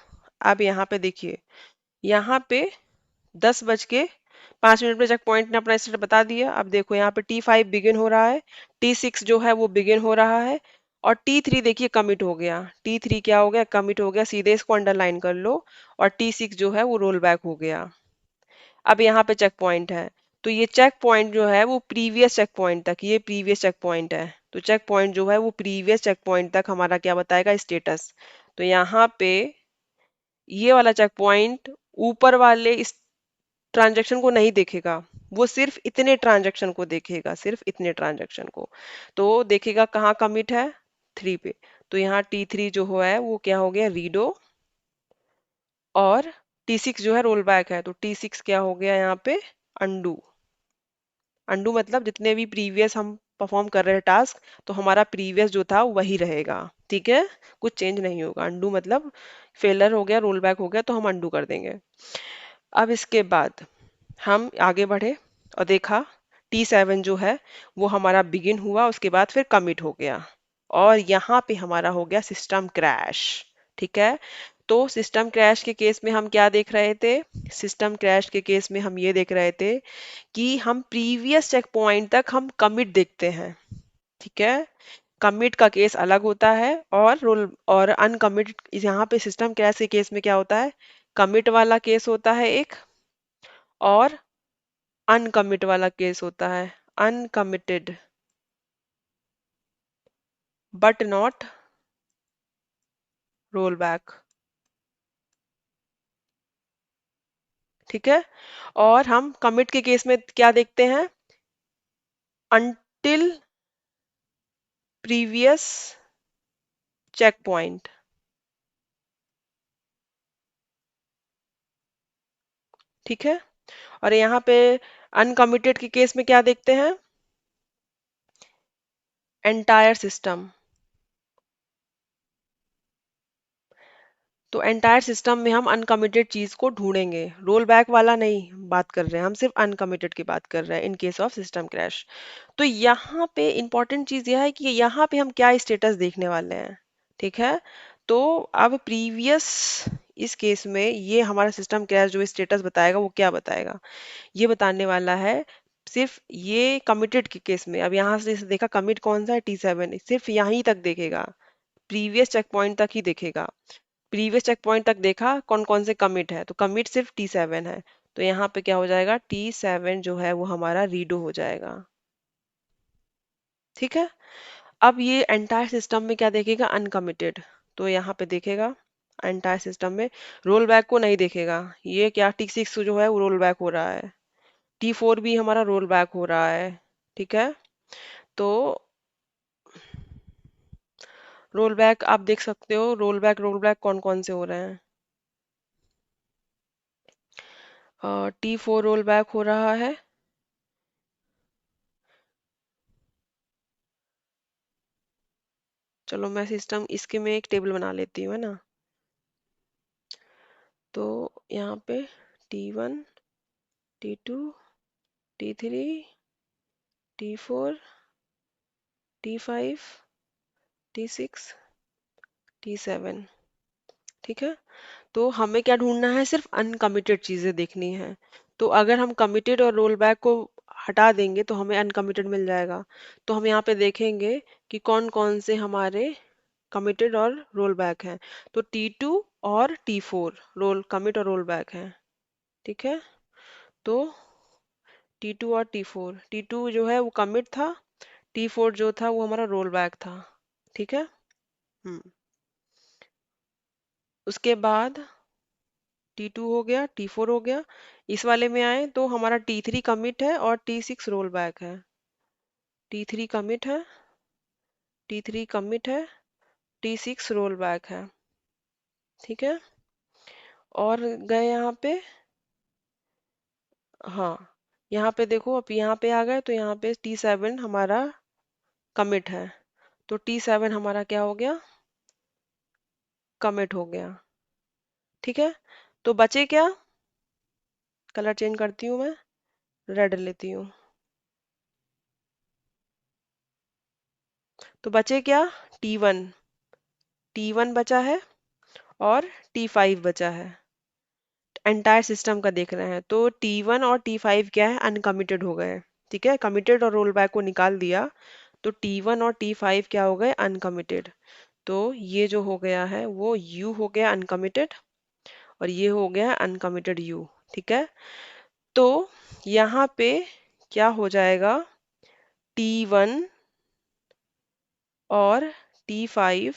अब यहाँ पे देखिए, यहाँ पे 10:05 पे चेक पॉइंट ने अपना स्टेटस बता दिया। अब देखो यहाँ पे T5 बिगिन हो रहा है, T6 जो है वो बिगिन हो रहा है, और T3 देखिए कमिट हो गया। T3 क्या हो गया? कमिट हो गया, सीधे इसको अंडरलाइन कर लो। और T6 जो है वो रोल बैक हो गया। अब यहाँ पे चेक पॉइंट है, तो ये चेक पॉइंट जो है वो प्रीवियस चेक पॉइंट तक, ये प्रीवियस चेक पॉइंट है, तो चेक पॉइंट जो है वो प्रीवियस चेक पॉइंट तक हमारा क्या बताएगा? स्टेटस। तो यहाँ पे ये वाला चेक पॉइंट ऊपर वाले इस ट्रांजैक्शन को नहीं देखेगा, वो सिर्फ इतने ट्रांजैक्शन को देखेगा, सिर्फ इतने ट्रांजैक्शन को। तो देखेगा कहाँ कमिट है? 3 पे। तो यहाँ T3 जो हुआ है वो क्या हो गया? रीडो। और T6 जो है रोल बैक है, तो T6 क्या हो गया यहाँ पे? अंडू। अंडू मतलब जितने भी प्रीवियस हम परफॉर्म कर रहे हैं टास्क, तो हमारा प्रीवियस जो था वही रहेगा। ठीक है, कुछ चेंज नहीं होगा। अंडू मतलब फेलर हो गया, रोल बैक हो गया, तो हम अंडू कर देंगे। अब इसके बाद हम आगे बढ़े और देखा T7 जो है वो हमारा बिगिन हुआ, उसके बाद फिर कमिट हो गया, और यहाँ पे हमारा हो गया सिस्टम क्रैश। ठीक है, तो सिस्टम क्रैश के केस में हम क्या देख रहे थे? सिस्टम क्रैश के केस में हम ये देख रहे थे कि हम प्रीवियस चेक पॉइंट तक हम कमिट देखते हैं। ठीक है, कमिट का केस अलग होता है, और रोल और अनकमिट, यहाँ पे सिस्टम क्रैश के केस में क्या होता है? कमिट वाला केस होता है एक, और अनकमिट वाला केस होता है। Uncommitted but not roll back. ठीक है, और हम कमिट के केस में क्या देखते हैं? Until previous checkpoint. ठीक है, और यहाँ पे अनकमिटेड के केस में क्या देखते हैं? Entire system. तो एंटायर सिस्टम में हम अनकमिटेड चीज को ढूंढेंगे, रोल बैक वाला नहीं बात कर रहे हैं हम, सिर्फ अनकमिटेड की बात कर रहे हैं in case of system crash. तो यहाँ पे इंपॉर्टेंट चीज यह है कि यहाँ पे हम क्या स्टेटस देखने वाले हैं। ठीक है, तो अब प्रीवियस इस केस में ये हमारा सिस्टम क्रैश जो स्टेटस बताएगा वो क्या बताएगा? ये बताने वाला है सिर्फ ये कमिटेड के केस में। अब यहाँ से देखा कमिट कौन सा है? T7, सिर्फ यहीं तक देखेगा, प्रीवियस चेक पॉइंट तक ही देखेगा। प्रीवियस चेक पॉइंट तक देखा कौन कौन से कमिट है, तो कमिट सिर्फ T7 है। तो यहाँ पे क्या हो जाएगा? T7 जो है वो हमारा रीडो हो जाएगा। ठीक है, अब ये एंटायर सिस्टम में क्या देखेगा? अनकमिटेड। तो यहाँ पे देखेगा एंटायर सिस्टम में, रोल बैक को नहीं देखेगा। ये क्या T6 जो है वो रोल बैक हो रहा है, T4 भी हमारा रोल बैक हो रहा है। ठीक है, तो रोल बैक आप देख सकते हो, रोल बैक कौन कौन से हो रहे हैं? T4 रोल बैक हो रहा है। चलो मैं सिस्टम इसके में एक टेबल बना लेती हूँ, है ना। तो यहाँ पे T1, T2, T3, T4, T5, T6, T7। ठीक है, तो हमें क्या ढूंढना है? सिर्फ अनकमिटेड चीजें देखनी है। तो अगर हम कमिटेड और रोल बैक को हटा देंगे तो हमें अनकमिटेड मिल जाएगा। तो हम यहाँ पे देखेंगे कि कौन कौन से हमारे कमिटेड और रोल बैक हैं। तो T2 और T4 रोल कमिट और रोल बैक हैं। ठीक है, तो T2 और T4, T2 जो है वो कमिट था, T4 जो था वो हमारा रोल बैक था, ठीक है। हम्म। उसके बाद T2 हो गया, T4 हो गया। इस वाले में आए तो हमारा T3 कमिट है और T6 रोल बैक है। T3 कमिट है, T3 कमिट है, T6 रोल बैक है, ठीक है। और गए यहाँ पे, हाँ, यहाँ पे देखो, अब यहाँ पे आ गए तो यहाँ पे T7 हमारा कमिट है, तो T7 हमारा क्या हो गया, कमिट हो गया, ठीक है। तो बचे क्या, कलर चेंज करती हूँ मैं, रेड लेती हूँ। तो बचे क्या, T1, T1 बचा है और T5 बचा है। एंटायर सिस्टम का देख रहे हैं तो T1 और T5 क्या है, अनकमिटेड हो गए, ठीक है। कमिटेड और रोल बैक को निकाल दिया तो T1 और T5 क्या हो गए, अनकमिटेड। तो ये जो हो गया है वो U हो गया अनकमिटेड, और ये हो गया अनकमिटेड U, ठीक है। तो यहाँ पे क्या हो जाएगा, T1 और T5,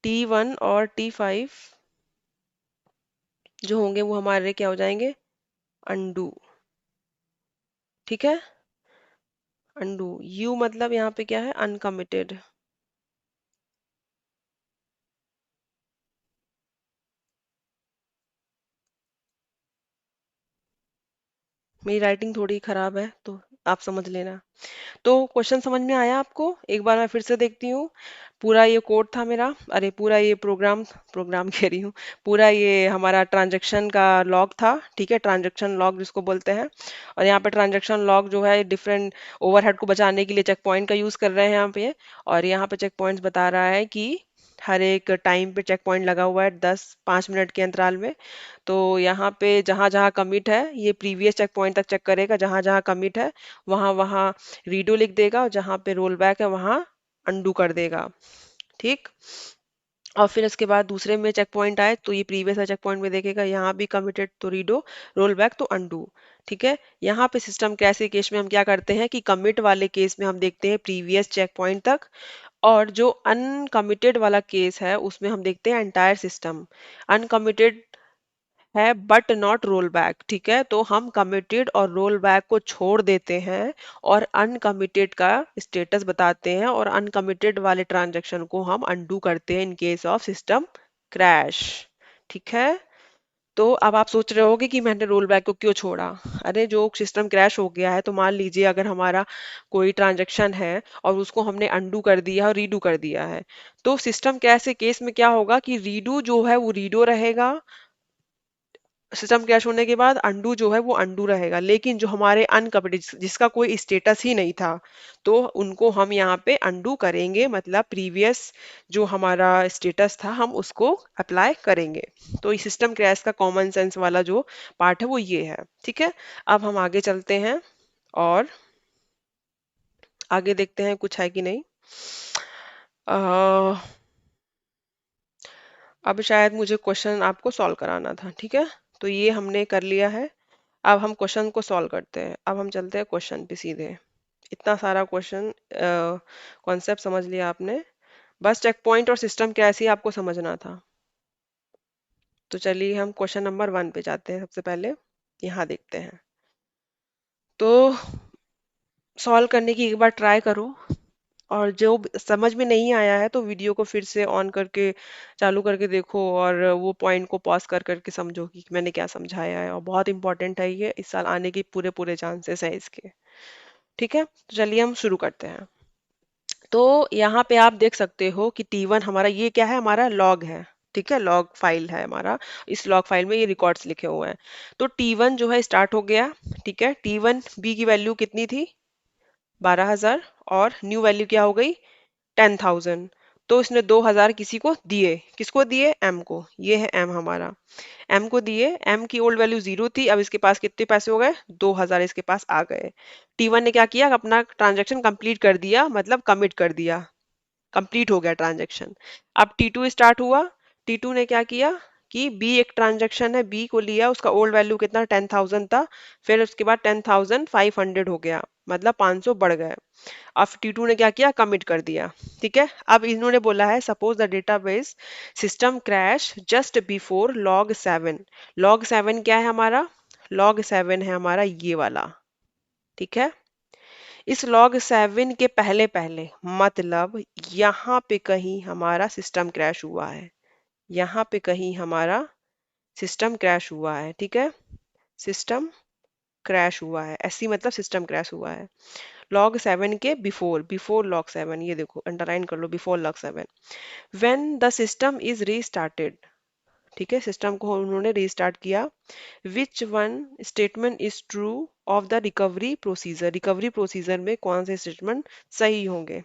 T1 और T5 जो होंगे वो हमारे क्या हो जाएंगे, अनडू, ठीक है। अनडू, यू मतलब यहाँ पे क्या है, अनकमिटेड। मेरी राइटिंग थोड़ी खराब है तो आप समझ लेना। तो क्वेश्चन समझ में आया आपको, एक बार मैं फिर से देखती हूँ। पूरा ये कोड था मेरा, अरे पूरा ये प्रोग्राम, प्रोग्राम कह रही हूँ, पूरा ये हमारा ट्रांजैक्शन का लॉग था, ठीक है, ट्रांजैक्शन लॉग जिसको बोलते हैं। और यहाँ पे ट्रांजैक्शन लॉग जो है डिफरेंट ओवरहेड को बचाने के लिए चेक पॉइंट का यूज कर रहे हैं यहाँ पे। और यहाँ पे चेक पॉइंट्स बता रहा है कि हर एक टाइम पे चेक पॉइंट लगा हुआ है 10-5 मिनट के अंतराल में। तो यहाँ पे जहाँ जहाँ कमिट है ये प्रीवियस चेक पॉइंट तक चेक करेगा, जहाँ जहाँ कमिट है वहाँ वहाँ रीडो लिख देगा, और जहाँ पे रोल बैक है वहाँ अंडू कर देगा, ठीक। और फिर उसके बाद दूसरे में चेक पॉइंट आए तो ये प्रीवियस चेक पॉइंट में देखेगा, यहाँ भी कमिटेड तो रीडो, रोल बैक तो अंडू, ठीक है। यहाँ पे सिस्टम क्रैश के केस में हम क्या करते हैं कि कमिट वाले केस में हम देखते हैं प्रीवियस चेक पॉइंट तक, और जो अनकमिटेड वाला केस है उसमें हम देखते हैं एंटायर सिस्टम। अनकमिटेड है बट नॉट रोल बैक, ठीक है, तो हम कमिटेड और रोल बैक को छोड़ देते हैं और अनकमिटेड का स्टेटस बताते हैं, और अनकमिटेड वाले ट्रांजैक्शन को हम अनडू करते हैं in case of system crash, ठीक है। तो अब आप सोच रहे होगे कि मैंने रोल बैक को क्यों छोड़ा। अरे जो सिस्टम क्रैश हो गया है, तो मान लीजिए अगर हमारा कोई ट्रांजैक्शन है और उसको हमने अनडू कर दिया और रीडू कर दिया है, तो सिस्टम क्रैश के केस में क्या होगा कि रीडू जो है वो रीडो रहेगा, सिस्टम क्रैश होने के बाद अंडू जो है वो अंडू रहेगा, लेकिन जो हमारे अनकमिटेड जिसका कोई स्टेटस ही नहीं था, तो उनको हम यहाँ पे अंडू करेंगे, मतलब प्रीवियस जो हमारा स्टेटस था हम उसको अप्लाई करेंगे। तो इस सिस्टम क्रैश का कॉमन सेंस वाला जो पार्ट है वो ये है, ठीक है। अब हम आगे चलते हैं और आगे देखते हैं कुछ है कि नहीं। अह, अब शायद मुझे क्वेश्चन आपको सॉल्व कराना था, ठीक है। तो ये हमने कर लिया है, अब हम क्वेश्चन को सॉल्व करते हैं। अब हम चलते हैं क्वेश्चन पे सीधे। इतना सारा क्वेश्चन कॉन्सेप्ट समझ लिया आपने, बस चेक पॉइंट और सिस्टम कैसे आपको समझना था। तो चलिए हम क्वेश्चन नंबर 1 पे जाते हैं। सबसे पहले यहाँ देखते हैं, तो सॉल्व करने की एक बार ट्राई करो, और जो समझ में नहीं आया है तो वीडियो को फिर से ऑन करके चालू करके देखो, और वो पॉइंट को पॉज कर करके समझो कि मैंने क्या समझाया है। और बहुत इंपॉर्टेंट है ये, इस साल आने की पूरे पूरे चांसेस हैं इसके, ठीक है। तो चलिए हम शुरू करते हैं। तो यहाँ पे आप देख सकते हो कि T1 हमारा ये क्या है, हमारा लॉग है, ठीक है, लॉग फाइल है हमारा। इस लॉग फाइल में ये रिकॉर्ड्स लिखे हुए हैं। तो T1 जो है स्टार्ट हो गया, ठीक है। T1 बी की वैल्यू कितनी थी, 12,000, और न्यू वैल्यू क्या हो गई, 10,000। तो इसने 2,000 किसी को दिए, किसको दिए, एम को, ये है एम हमारा, एम को दिए। एम की ओल्ड वैल्यू 0 थी, अब इसके पास कितने पैसे हो गए, 2,000 इसके पास आ गए। T1 ने क्या किया, अपना ट्रांजेक्शन कंप्लीट कर दिया, मतलब कमिट कर दिया, कंप्लीट हो गया ट्रांजेक्शन। अब T2 स्टार्ट हुआ, T2 ने क्या किया, कि बी एक ट्रांजैक्शन है, बी को लिया, उसका ओल्ड वैल्यू कितना 10,000 था, फिर उसके बाद 10,500 हो गया, मतलब 500 बढ़ गए। अब T2 ने क्या किया, कमिट कर दिया। ठीक है, अब इन्होंने बोला है suppose the database system crash just before log 7। log 7 क्या है हमारा, log 7 है हमारा ये वाला। ठीक है, इस log 7 के पहले पहले मतलब यहाँ पे कहीं हमारा सिस्टम क्रैश हुआ है, यहाँ पे कहीं हमारा सिस्टम क्रैश हुआ है। ठीक है, सिस्टम क्रैश हुआ है, ऐसी मतलब सिस्टम क्रैश हुआ है log 7 के बिफोर, log 7, ये देखो अंडरलाइन कर लो, before log 7 when the system is restarted. ठीक है, सिस्टम को उन्होंने रीस्टार्ट किया। Which one statement is true of the recovery procedure, recovery procedure में कौन से स्टेटमेंट सही होंगे।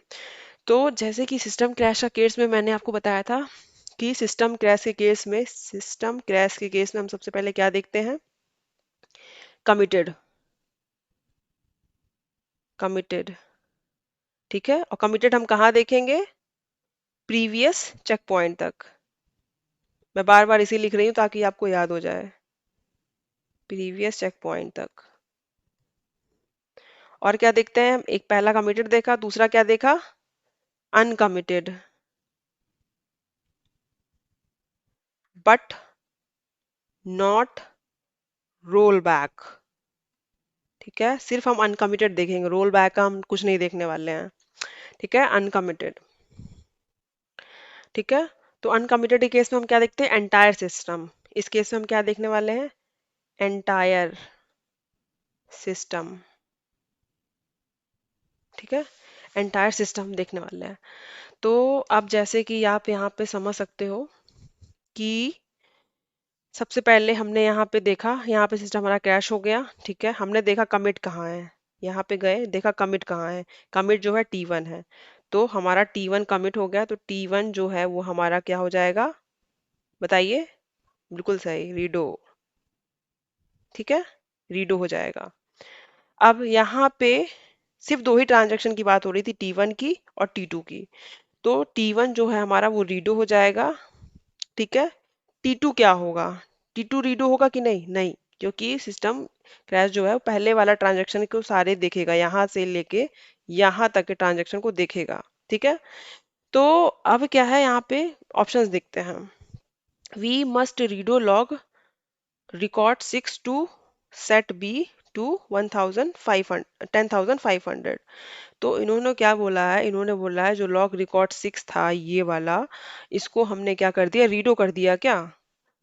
तो जैसे कि सिस्टम क्रैश का केस में मैंने आपको बताया था कि सिस्टम क्रैश के केस में हम सबसे पहले क्या देखते हैं, कमिटेड, कमिटेड। ठीक है, और कमिटेड हम कहाँ देखेंगे, प्रीवियस चेक पॉइंट तक। मैं बार बार इसी लिख रही हूँ ताकि आपको याद हो जाए, प्रीवियस चेक पॉइंट तक। और क्या देखते हैं, एक पहला कमिटेड देखा, दूसरा क्या देखा, uncommitted, but not roll back. ठीक है, सिर्फ हम अनकमिटेड देखेंगे, रोल बैक का हम कुछ नहीं देखने वाले हैं। ठीक है, अनकमिटेड। ठीक है, तो अनकमिटेड के केस में हम क्या देखते हैं, एंटायर सिस्टम। इस केस में हम क्या देखने वाले हैं, एंटायर सिस्टम। ठीक है, एंटायर सिस्टम देखने वाले हैं। तो अब जैसे कि आप यहाँ पे समझ सकते हो कि सबसे पहले हमने यहाँ पे देखा, यहाँ पे सिस्टम हमारा क्रैश हो गया। ठीक है, हमने देखा कमिट कहाँ है, यहाँ पे गए देखा कमिट कहाँ है, कमिट जो है T1 है। तो हमारा T1 कमिट हो गया, तो T1 जो है वो हमारा क्या हो जाएगा, बताइए, बिल्कुल सही, रीडो। ठीक है, रीडो हो जाएगा। अब यहाँ पे सिर्फ दो ही ट्रांजैक्शन की बात हो रही थी, T1 की और T2 की। तो T1 जो है हमारा वो रीडो हो जाएगा। ठीक है, T2 क्या होगा, T2 रीडो होगा कि नहीं, नहीं, क्योंकि सिस्टम क्रैश जो है वो पहले वाला ट्रांजैक्शन को सारे देखेगा, यहाँ से लेके यहाँ तक के ट्रांजैक्शन को देखेगा। ठीक है, तो अब क्या है, यहाँ पे ऑप्शंस देखते हैं हम। We must redo log record 6 to set B to 1,500 10,500। तो इन्होंने क्या बोला है, इन्होंने बोला है जो लॉग रिकॉर्ड 6 था ये वाला, इसको हमने क्या कर दिया, रीडो कर दिया क्या।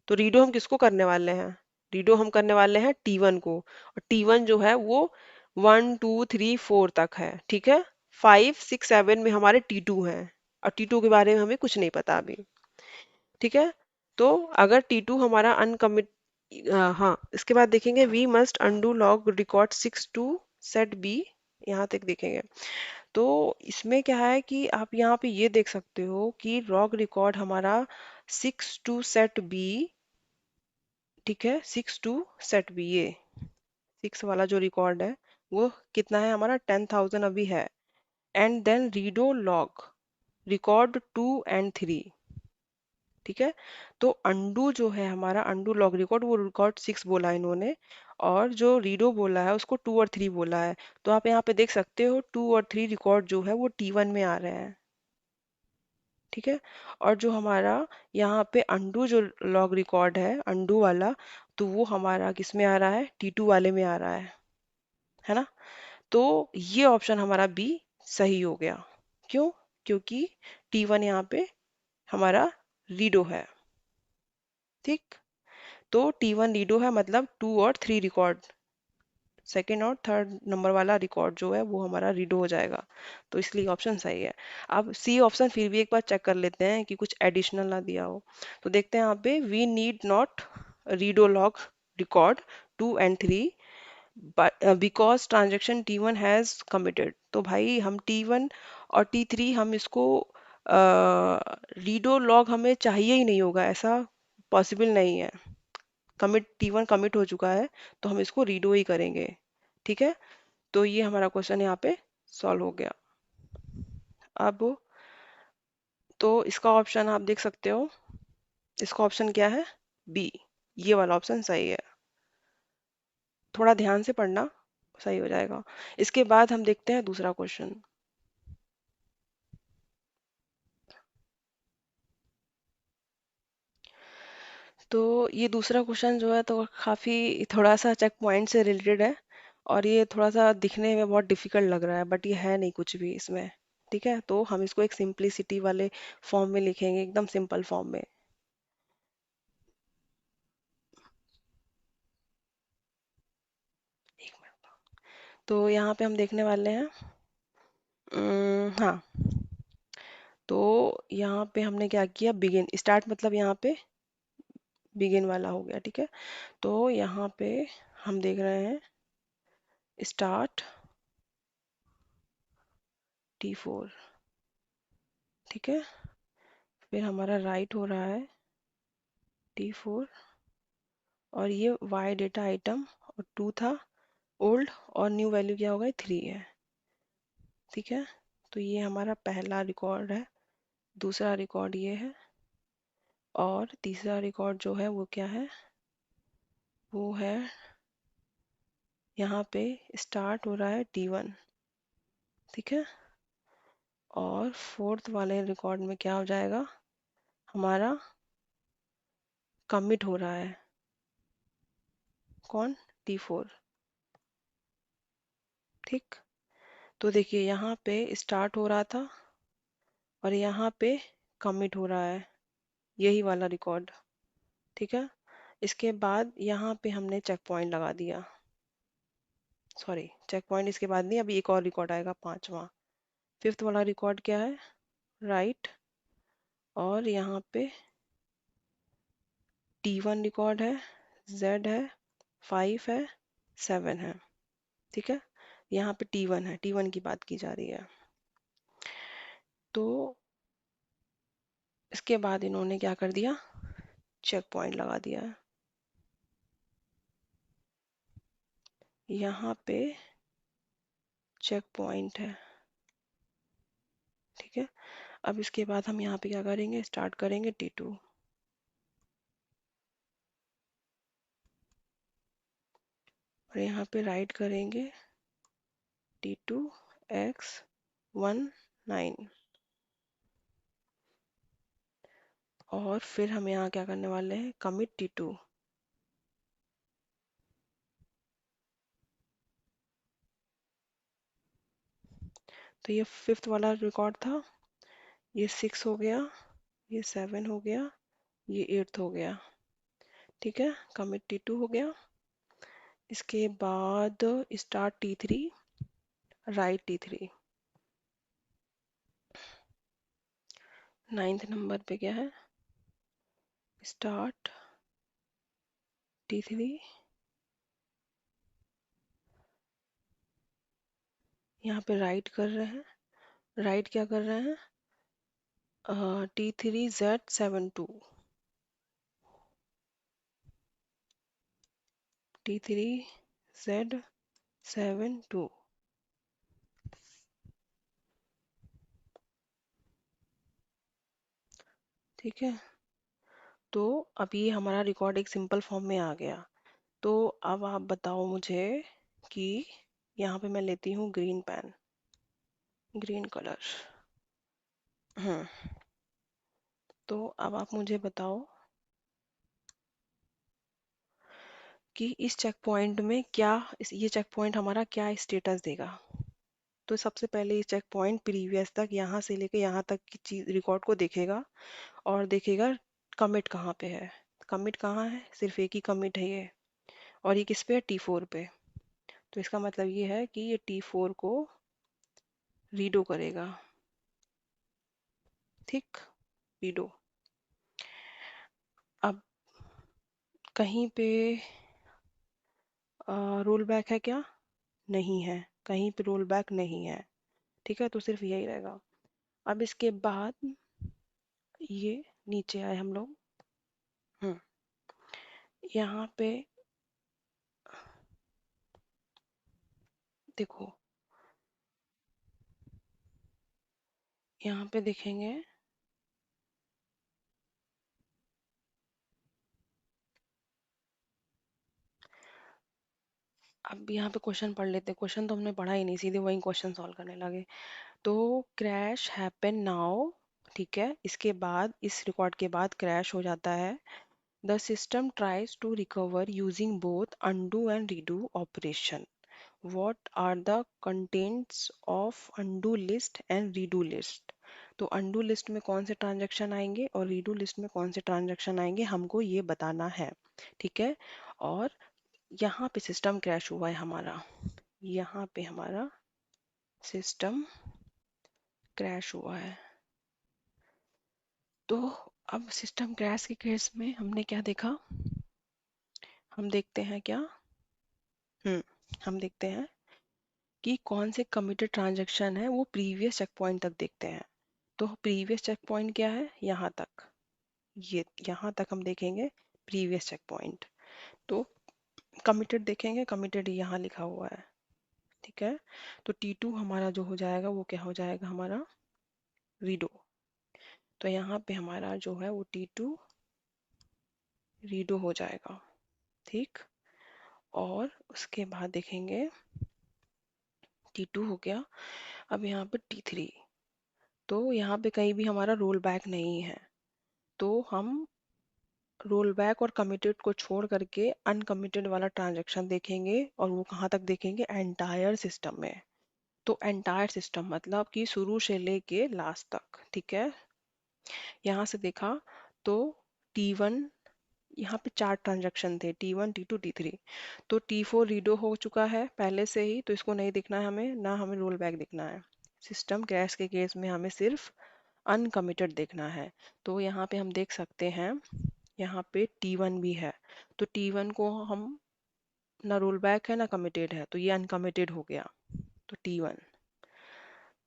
तो रीडो हम किसको करने वाले हैं, रीडो हम करने वाले हैं T1 को, और T1 जो है वो 1 2 3 4 तक है। ठीक है, 5 6 7 में हमारे T2 हैं, और T2 के बारे में हमें कुछ नहीं पता अभी। ठीक है, तो अगर T2 हमारा अनकमिट, हाँ, इसके बाद देखेंगे we must undo log record 6 to set B, यहाँ तक देखेंगे। तो इसमें क्या है कि आप यहाँ पे ये देख सकते हो कि लॉग रिकॉर्ड हमारा 6 टू सेट बी। ठीक है, 6 टू सेट बी, ये 6 वाला जो रिकॉर्ड है वो कितना है हमारा, 10,000 अभी है। And then redo log record 2 and 3। ठीक है, तो अंडू जो है हमारा, अंडू लॉग रिकॉर्ड, वो रिकॉर्ड 6 बोला है इन्होंने, और जो रीडो बोला है उसको 2 और 3 बोला है। तो आप यहाँ पे देख सकते हो 2 और 3 रिकॉर्ड जो है वो T1 में आ रहे हैं। ठीक है, और जो हमारा यहाँ पे अंडू जो लॉग रिकॉर्ड है, अंडू वाला, तो वो हमारा किस में आ रहा है, T2 वाले में आ रहा है ना। तो ये ऑप्शन हमारा बी सही हो गया। क्यों, क्योंकि T1 यहाँ पे हमारा रीडो है। ठीक, तो T1 रीडो है, मतलब 2 और 3 रिकॉर्ड, सेकेंड और थर्ड नंबर वाला रिकॉर्ड जो है वो हमारा रीडो हो जाएगा। तो इसलिए ऑप्शन सही है। अब सी ऑप्शन फिर भी एक बार चेक कर लेते हैं कि कुछ एडिशनल ना दिया हो। तो देखते हैं यहाँ पे, we need not redo log record 2 and 3 because transaction T1 has committed. तो भाई हम T1 और T3 हम इसको रीडो लॉग हमें चाहिए ही नहीं होगा, ऐसा पॉसिबल नहीं है। T1 कमिट हो चुका है, तो हम इसको रीडो ही करेंगे। ठीक है, तो ये हमारा क्वेश्चन यहाँ पे सॉल्व हो गया। अब तो इसका ऑप्शन आप देख सकते हो, इसका ऑप्शन क्या है, बी, ये वाला ऑप्शन सही है। थोड़ा ध्यान से पढ़ना, सही हो जाएगा। इसके बाद हम देखते हैं दूसरा क्वेश्चन। तो ये दूसरा क्वेश्चन जो है तो काफी थोड़ा सा चेक पॉइंट से रिलेटेड है, और ये थोड़ा सा दिखने में बहुत डिफिकल्ट लग रहा है, बट ये है नहीं कुछ भी इसमें। ठीक है, तो हम इसको एक सिंप्लिसिटी वाले फॉर्म में लिखेंगे, एकदम सिंपल फॉर्म में। एक मिनट। तो यहाँ पे हम देखने वाले हैं, हाँ, तो यहाँ पे हमने क्या किया, बिगिन स्टार्ट, मतलब यहाँ पे बिगिन वाला हो गया। ठीक है, तो यहाँ पे हम देख रहे हैं स्टार्ट T4। ठीक है, फिर हमारा राइट हो रहा है T4, और ये y डेटा आइटम और 2 था ओल्ड, और न्यू वैल्यू क्या होगा, 3 है। ठीक है, तो ये हमारा पहला रिकॉर्ड है। दूसरा रिकॉर्ड ये है, और तीसरा रिकॉर्ड जो है वो क्या है, वो है यहाँ पे स्टार्ट हो रहा है T1। ठीक है, और फोर्थ वाले रिकॉर्ड में क्या हो जाएगा, हमारा कमिट हो रहा है कौन, T4। ठीक, तो देखिए यहाँ पे स्टार्ट हो रहा था, और यहाँ पे कमिट हो रहा है, यही वाला रिकॉर्ड। ठीक है, इसके बाद यहाँ पे हमने चेक पॉइंट लगा दिया, सॉरी चेक पॉइंट इसके बाद नहीं, अभी एक और रिकॉर्ड आएगा, पांचवा। फिफ्थ वाला रिकॉर्ड क्या है, राइट, और यहाँ पे T1 रिकॉर्ड है, Z है, 5 है, 7 है। ठीक है, यहाँ पे T1 है, T1 की बात की जा रही है। तो इसके बाद इन्होंने क्या कर दिया, चेक पॉइंट लगा दिया है। यहाँ पे चेक पॉइंट है। ठीक है, अब इसके बाद हम यहाँ पे क्या करेंगे, स्टार्ट करेंगे T2। और यहाँ पे राइट करेंगे T2 X19, और फिर हम यहाँ क्या करने वाले हैं, कमिट T2। तो ये फिफ्थ वाला रिकॉर्ड था, ये 6 हो गया, ये 7 हो गया, ये 8 हो गया। ठीक है, कमिट T2 हो गया। इसके बाद start T3, right T3। Ninth number पे क्या है, स्टार्ट T3, यहाँ पे राइट कर रहे हैं, राइट क्या कर रहे हैं, T3Z72, T3Z72। ठीक है, तो अब ये हमारा रिकॉर्ड एक सिंपल फॉर्म में आ गया। तो अब आप बताओ मुझे कि यहाँ पे मैं लेती हूँ ग्रीन पेन, ग्रीन कलर। हम्म, तो अब आप मुझे बताओ कि इस चेक पॉइंट में क्या, ये चेक पॉइंट हमारा क्या स्टेटस देगा। तो सबसे पहले ये चेक पॉइंट प्रीवियस तक, यहाँ से लेके यहाँ तक की चीज रिकॉर्ड को देखेगा, और देखेगा कमिट कहाँ पे है। कमिट कहाँ है, सिर्फ एक ही कमिट है ये, और ये किस पे है, T4 पे। तो इसका मतलब ये है कि ये T4 को रीडो करेगा। ठीक, रीडो। अब कहीं पे रोल बैक है क्या, नहीं है, कहीं पे रोल बैक नहीं है। ठीक है, तो सिर्फ यही रहेगा। अब इसके बाद ये नीचे आए हम लोग, हम्म, यहाँ पे देखो, यहाँ पे देखेंगे अब यहाँ पे क्वेश्चन पढ़ लेते हैं। क्वेश्चन तो हमने पढ़ा ही नहीं, सीधे वही क्वेश्चन सॉल्व करने लगे। तो क्रैश हैपन नाउ, ठीक है, इसके बाद इस रिकॉर्ड के बाद क्रैश हो जाता है। The system tries to recover using both undo and redo operation. What are the contents of undo list and redo list? तो undo लिस्ट में कौन से ट्रांजैक्शन आएंगे और redo लिस्ट में कौन से ट्रांजैक्शन आएंगे, हमको ये बताना है। ठीक है। और यहाँ पे सिस्टम क्रैश हुआ है हमारा, यहाँ पे हमारा सिस्टम क्रैश हुआ है। तो अब सिस्टम क्रैश के केस में हमने क्या देखा, हम देखते हैं क्या, हम देखते हैं कि कौन से कमिटेड ट्रांजैक्शन है वो प्रीवियस चेक पॉइंट तक देखते हैं। तो प्रीवियस चेक पॉइंट क्या है, यहाँ तक, ये यहाँ तक हम देखेंगे प्रीवियस चेक पॉइंट। तो कमिटेड देखेंगे, कमिटेड यहाँ लिखा हुआ है। ठीक है। तो T2 हमारा जो हो जाएगा वो क्या हो जाएगा, हमारा रीडो। तो यहाँ पे हमारा जो है वो T2 रीडो हो जाएगा। ठीक। और उसके बाद देखेंगे T2 हो गया। अब यहाँ पे T3, तो यहाँ पे कहीं भी हमारा रोल बैक नहीं है, तो हम रोल बैक और कमिटेड को छोड़ करके अनकमिटेड वाला ट्रांजैक्शन देखेंगे। और वो कहाँ तक देखेंगे, एंटायर सिस्टम में। तो एंटायर सिस्टम मतलब कि शुरू से लेके लास्ट तक। ठीक है। यहाँ से देखा तो T1, यहाँ पे 4 ट्रांजैक्शन थे, T1 T2 T3। तो T4 रीडो हो चुका है पहले से ही, तो इसको नहीं दिखना है हमें, ना हमें रोल बैक दिखना है। सिस्टम क्रैश के केस में हमें सिर्फ अनकमिटेड देखना है। तो यहाँ पे हम देख सकते हैं, यहाँ पे T1 भी है। तो T1 को हम, ना रोल बैक है ना कमिटेड है, तो ये अनकमिटेड हो गया। तो T1,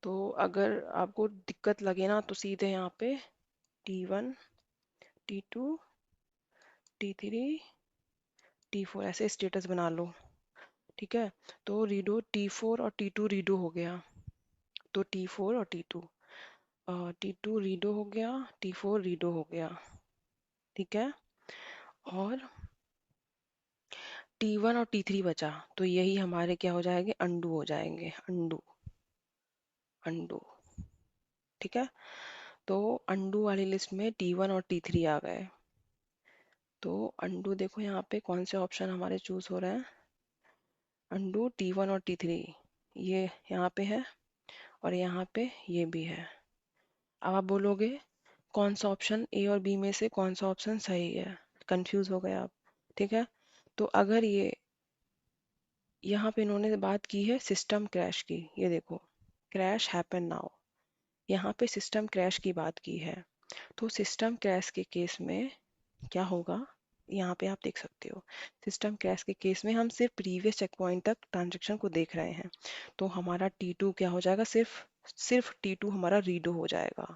तो अगर आपको दिक्कत लगे ना तो सीधे यहाँ पे T1 T2 T3 T4 ऐसे स्टेटस बना लो। ठीक है। तो रीडो T4 और T2 रीडो हो गया। तो T4 और T2, T2 रीडो हो गया, T4 रीडो हो गया। ठीक है। और T1 और T3 बचा, तो यही हमारे क्या हो जाएंगे, अंडू हो जाएंगे, अंडू, अंडू। ठीक है। तो अंडू वाली लिस्ट में T1 और T3 आ गए। तो अंडू देखो यहाँ पे कौन से ऑप्शन हमारे चूज हो रहे हैं, अंडू T1 और T3, ये यहाँ पे है और यहाँ पे ये भी है। अब आप बोलोगे कौन सा ऑप्शन ए और बी में से कौन सा ऑप्शन सही है, कंफ्यूज हो गए आप। ठीक है। तो अगर ये यहाँ पे इन्होंने बात की है सिस्टम क्रैश की, ये देखो क्रैश हैपन नाउ, यहाँ पे सिस्टम क्रैश की बात की है। तो सिस्टम क्रैश के केस में क्या होगा, यहाँ पे आप देख सकते हो, सिस्टम क्रैश के केस में हम सिर्फ प्रीवियस चेक पॉइंट तक ट्रांजेक्शन को देख रहे हैं। तो हमारा T2 क्या हो जाएगा, सिर्फ सिर्फ T2 हमारा रीडो हो जाएगा।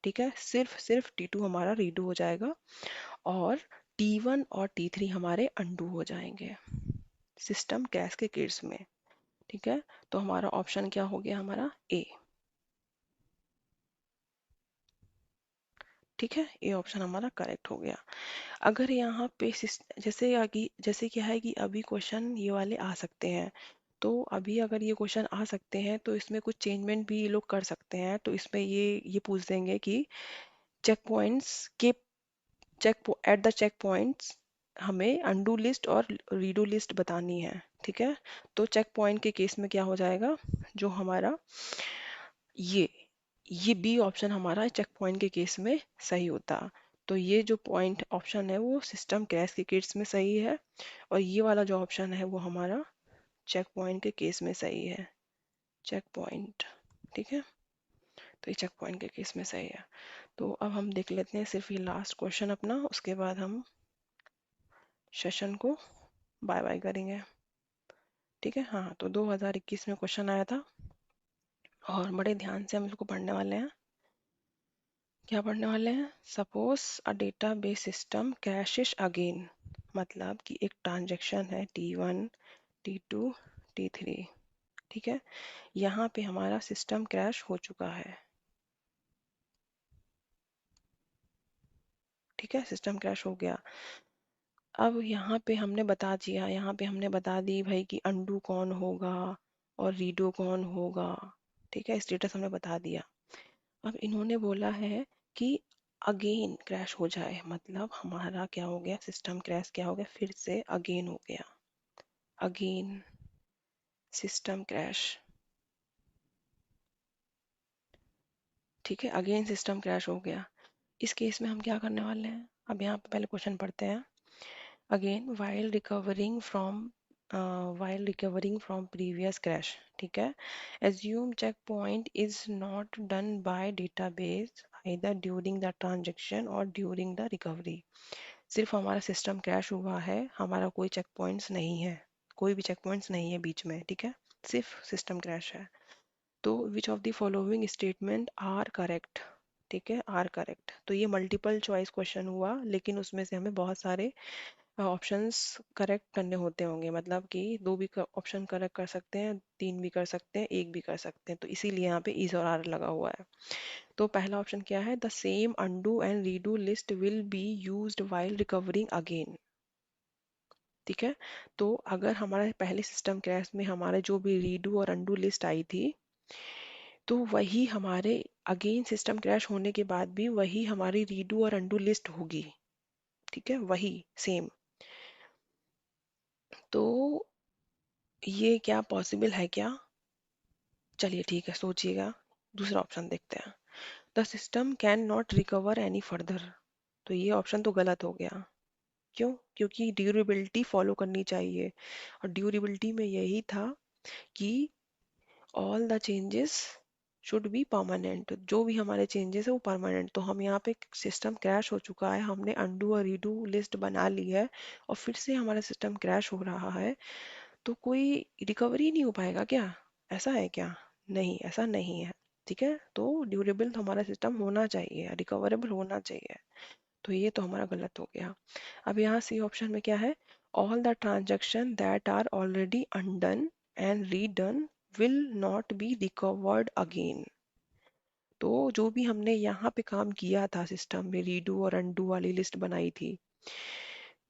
ठीक है। सिर्फ सिर्फ T2 हमारा रीडो हो जाएगा और T1 और T3 हमारे अंडू हो जाएंगे सिस्टम क्रैश के केस में। ठीक है। तो हमारा ऑप्शन क्या हो गया, हमारा ए। ठीक है, ये ऑप्शन हमारा करेक्ट हो गया। अगर यहाँ पे जैसे क्या है कि अभी क्वेश्चन ये वाले आ सकते हैं, तो अभी अगर ये क्वेश्चन आ सकते हैं तो इसमें कुछ चेंजमेंट भी ये लोग कर सकते हैं। तो इसमें ये पूछ देंगे कि चेक पॉइंट्स के एट द चेक पॉइंट्स हमें अंडू लिस्ट और रीडू लिस्ट बतानी है। ठीक है। तो चेक पॉइंट के केस में क्या हो जाएगा, जो हमारा ये ये बी ऑप्शन हमारा चेक पॉइंट के केस में सही होता। तो ये जो पॉइंट ऑप्शन है वो सिस्टम क्रैश के केस में सही है, और ये वाला जो ऑप्शन है वो हमारा चेक पॉइंट के केस में सही है, चेक पॉइंट। ठीक है। तो ये चेक पॉइंट के केस में सही है। तो अब हम देख लेते हैं सिर्फ ये लास्ट क्वेश्चन अपना, उसके बाद हम सेशन को बाय बाय करेंगे। ठीक है। हाँ, तो 2021 में क्वेश्चन आया था और बड़े ध्यान से हम इसको पढ़ने वाले हैं। क्या पढ़ने वाले हैं, suppose a database system crashes again, मतलब कि एक ट्रांजैक्शन है T1 T2 T3। ठीक है। यहाँ पे हमारा सिस्टम क्रैश हो चुका है। ठीक है, सिस्टम क्रैश हो गया। अब यहाँ पे हमने बता दिया, यहाँ पे हमने बता दी भाई कि अंडू कौन होगा और रीडो कौन होगा, ठीक है, स्टेटस हमने बता दिया। अब इन्होंने बोला है कि अगेन क्रैश हो जाए, मतलब हमारा क्या हो गया, सिस्टम क्रैश क्या हो गया, फिर से अगेन हो गया, अगेन सिस्टम क्रैश, ठीक है, अगेन सिस्टम क्रैश हो गया। इस केस में हम क्या करने वाले हैं, अब यहाँ पे पहले क्वेश्चन पढ़ते हैं। Again while recovering from previous crash, ठीक है, assume checkpoint is not done by database either during the transaction or during the recovery। सिर्फ हमारा सिस्टम क्रैश हुआ है, हमारा कोई चेक पॉइंट्स नहीं है, कोई भी चेक पॉइंट्स नहीं है बीच में, ठीक है, सिर्फ सिस्टम क्रैश है। तो which of the following statement are correct, ठीक है, आर करेक्ट। तो ये मल्टीपल चॉइस क्वेश्चन हुआ, लेकिन उसमें से हमें बहुत सारे ऑप्शंस करेक्ट करने होते होंगे, मतलब कि दो भी ऑप्शन करेक्ट कर सकते हैं, तीन भी कर सकते हैं, एक भी कर सकते हैं, तो इसीलिए यहाँ पे इज और आर लगा हुआ है। तो पहला ऑप्शन क्या है, the same undo and redo list will be used while recovering again, ठीक है। तो अगर हमारा पहले सिस्टम क्रैश में हमारे जो भी रीडू और अनडू लिस्ट आई थी, तो वही हमारे अगेन सिस्टम क्रैश होने के बाद भी वही हमारी रीडू और अनडू लिस्ट होगी, ठीक है, वही सेम। तो ये क्या पॉसिबल है क्या, चलिए ठीक है, सोचिएगा। दूसरा ऑप्शन देखते हैं, the system can not recover any further. तो ये ऑप्शन तो गलत हो गया, क्यों, क्योंकि ड्यूरेबिलिटी फॉलो करनी चाहिए, और ड्यूरेबिलिटी में यही था कि all the changes should be permanent, जो भी हमारे चेंजेस है वो परमानेंट। तो हम यहाँ पे सिस्टम क्रैश हो चुका है, हमने अंडू और रीडू लिस्ट बना ली है, और फिर से हमारा सिस्टम क्रैश हो रहा है, तो कोई रिकवरी नहीं हो पाएगा क्या, ऐसा है क्या, नहीं, ऐसा नहीं है, ठीक है। तो ड्यूरेबल तो हमारा सिस्टम होना चाहिए, रिकवरेबल होना चाहिए, तो ये तो हमारा गलत हो गया। अब यहाँ सी ऑप्शन में क्या है, all the transaction that are already undone and redone will not be recovered again. तो जो भी हमने यहाँ पे काम किया था सिस्टम में, रीडू और अनडू वाली लिस्ट बनाई थी,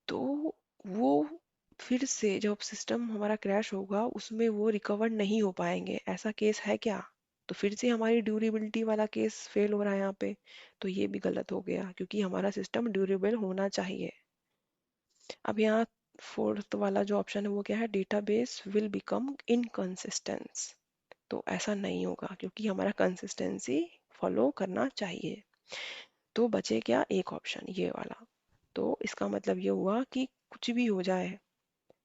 तो वो फिर से जब सिस्टम हमारा क्रैश होगा उसमें वो रिकवर नहीं हो पाएंगे, ऐसा केस है क्या, तो फिर से हमारी ड्यूरेबिलिटी वाला केस फेल हो रहा है यहाँ पे, तो ये भी गलत हो गया, क्योंकि हमारा सिस्टम ड्यूरेबल होना चाहिए। अब यहाँ फोर्थ वाला जो ऑप्शन है वो क्या है, डेटाबेस विल बिकम इनकंसिस्टेंस। तो ऐसा नहीं होगा, क्योंकि हमारा कंसिस्टेंसी फॉलो करना चाहिए। तो बचे क्या, एक ऑप्शन ये वाला। तो इसका मतलब ये हुआ कि कुछ भी हो जाए,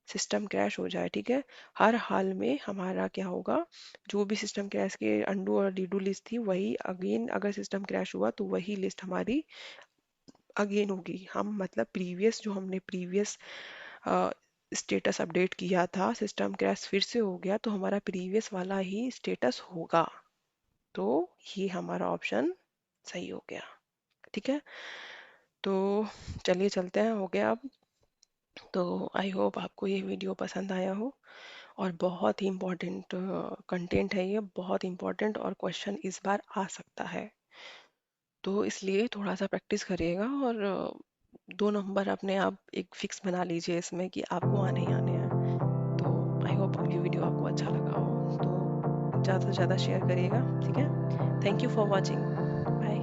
सिस्टम क्रैश हो जाए, ठीक है, हर हाल में हमारा क्या होगा, जो भी सिस्टम क्रैश के अंडू और रीडू लिस्ट थी वही अगेन, अगर सिस्टम क्रैश हुआ तो वही लिस्ट हमारी अगेन होगी। हम मतलब प्रीवियस, जो हमने प्रीवियस स्टेटस अपडेट किया था, सिस्टम क्रैश फिर से हो गया, तो हमारा प्रीवियस वाला ही स्टेटस होगा। तो ये हमारा ऑप्शन सही हो गया, ठीक है। तो चलिए चलते हैं, हो गया अब। तो आई होप आपको ये वीडियो पसंद आया हो, और बहुत ही इम्पोर्टेंट कंटेंट है ये, बहुत इम्पोर्टेंट, और क्वेश्चन इस बार आ सकता है, तो इसलिए थोड़ा सा प्रैक्टिस करिएगा, और 2 नंबर अपने आप एक फिक्स बना लीजिए इसमें कि आपको आने ही आने हैं। तो आई होप ये वीडियो आपको अच्छा लगा हो, तो ज़्यादा से ज़्यादा शेयर करिएगा, ठीक है। Thank you for watching, bye.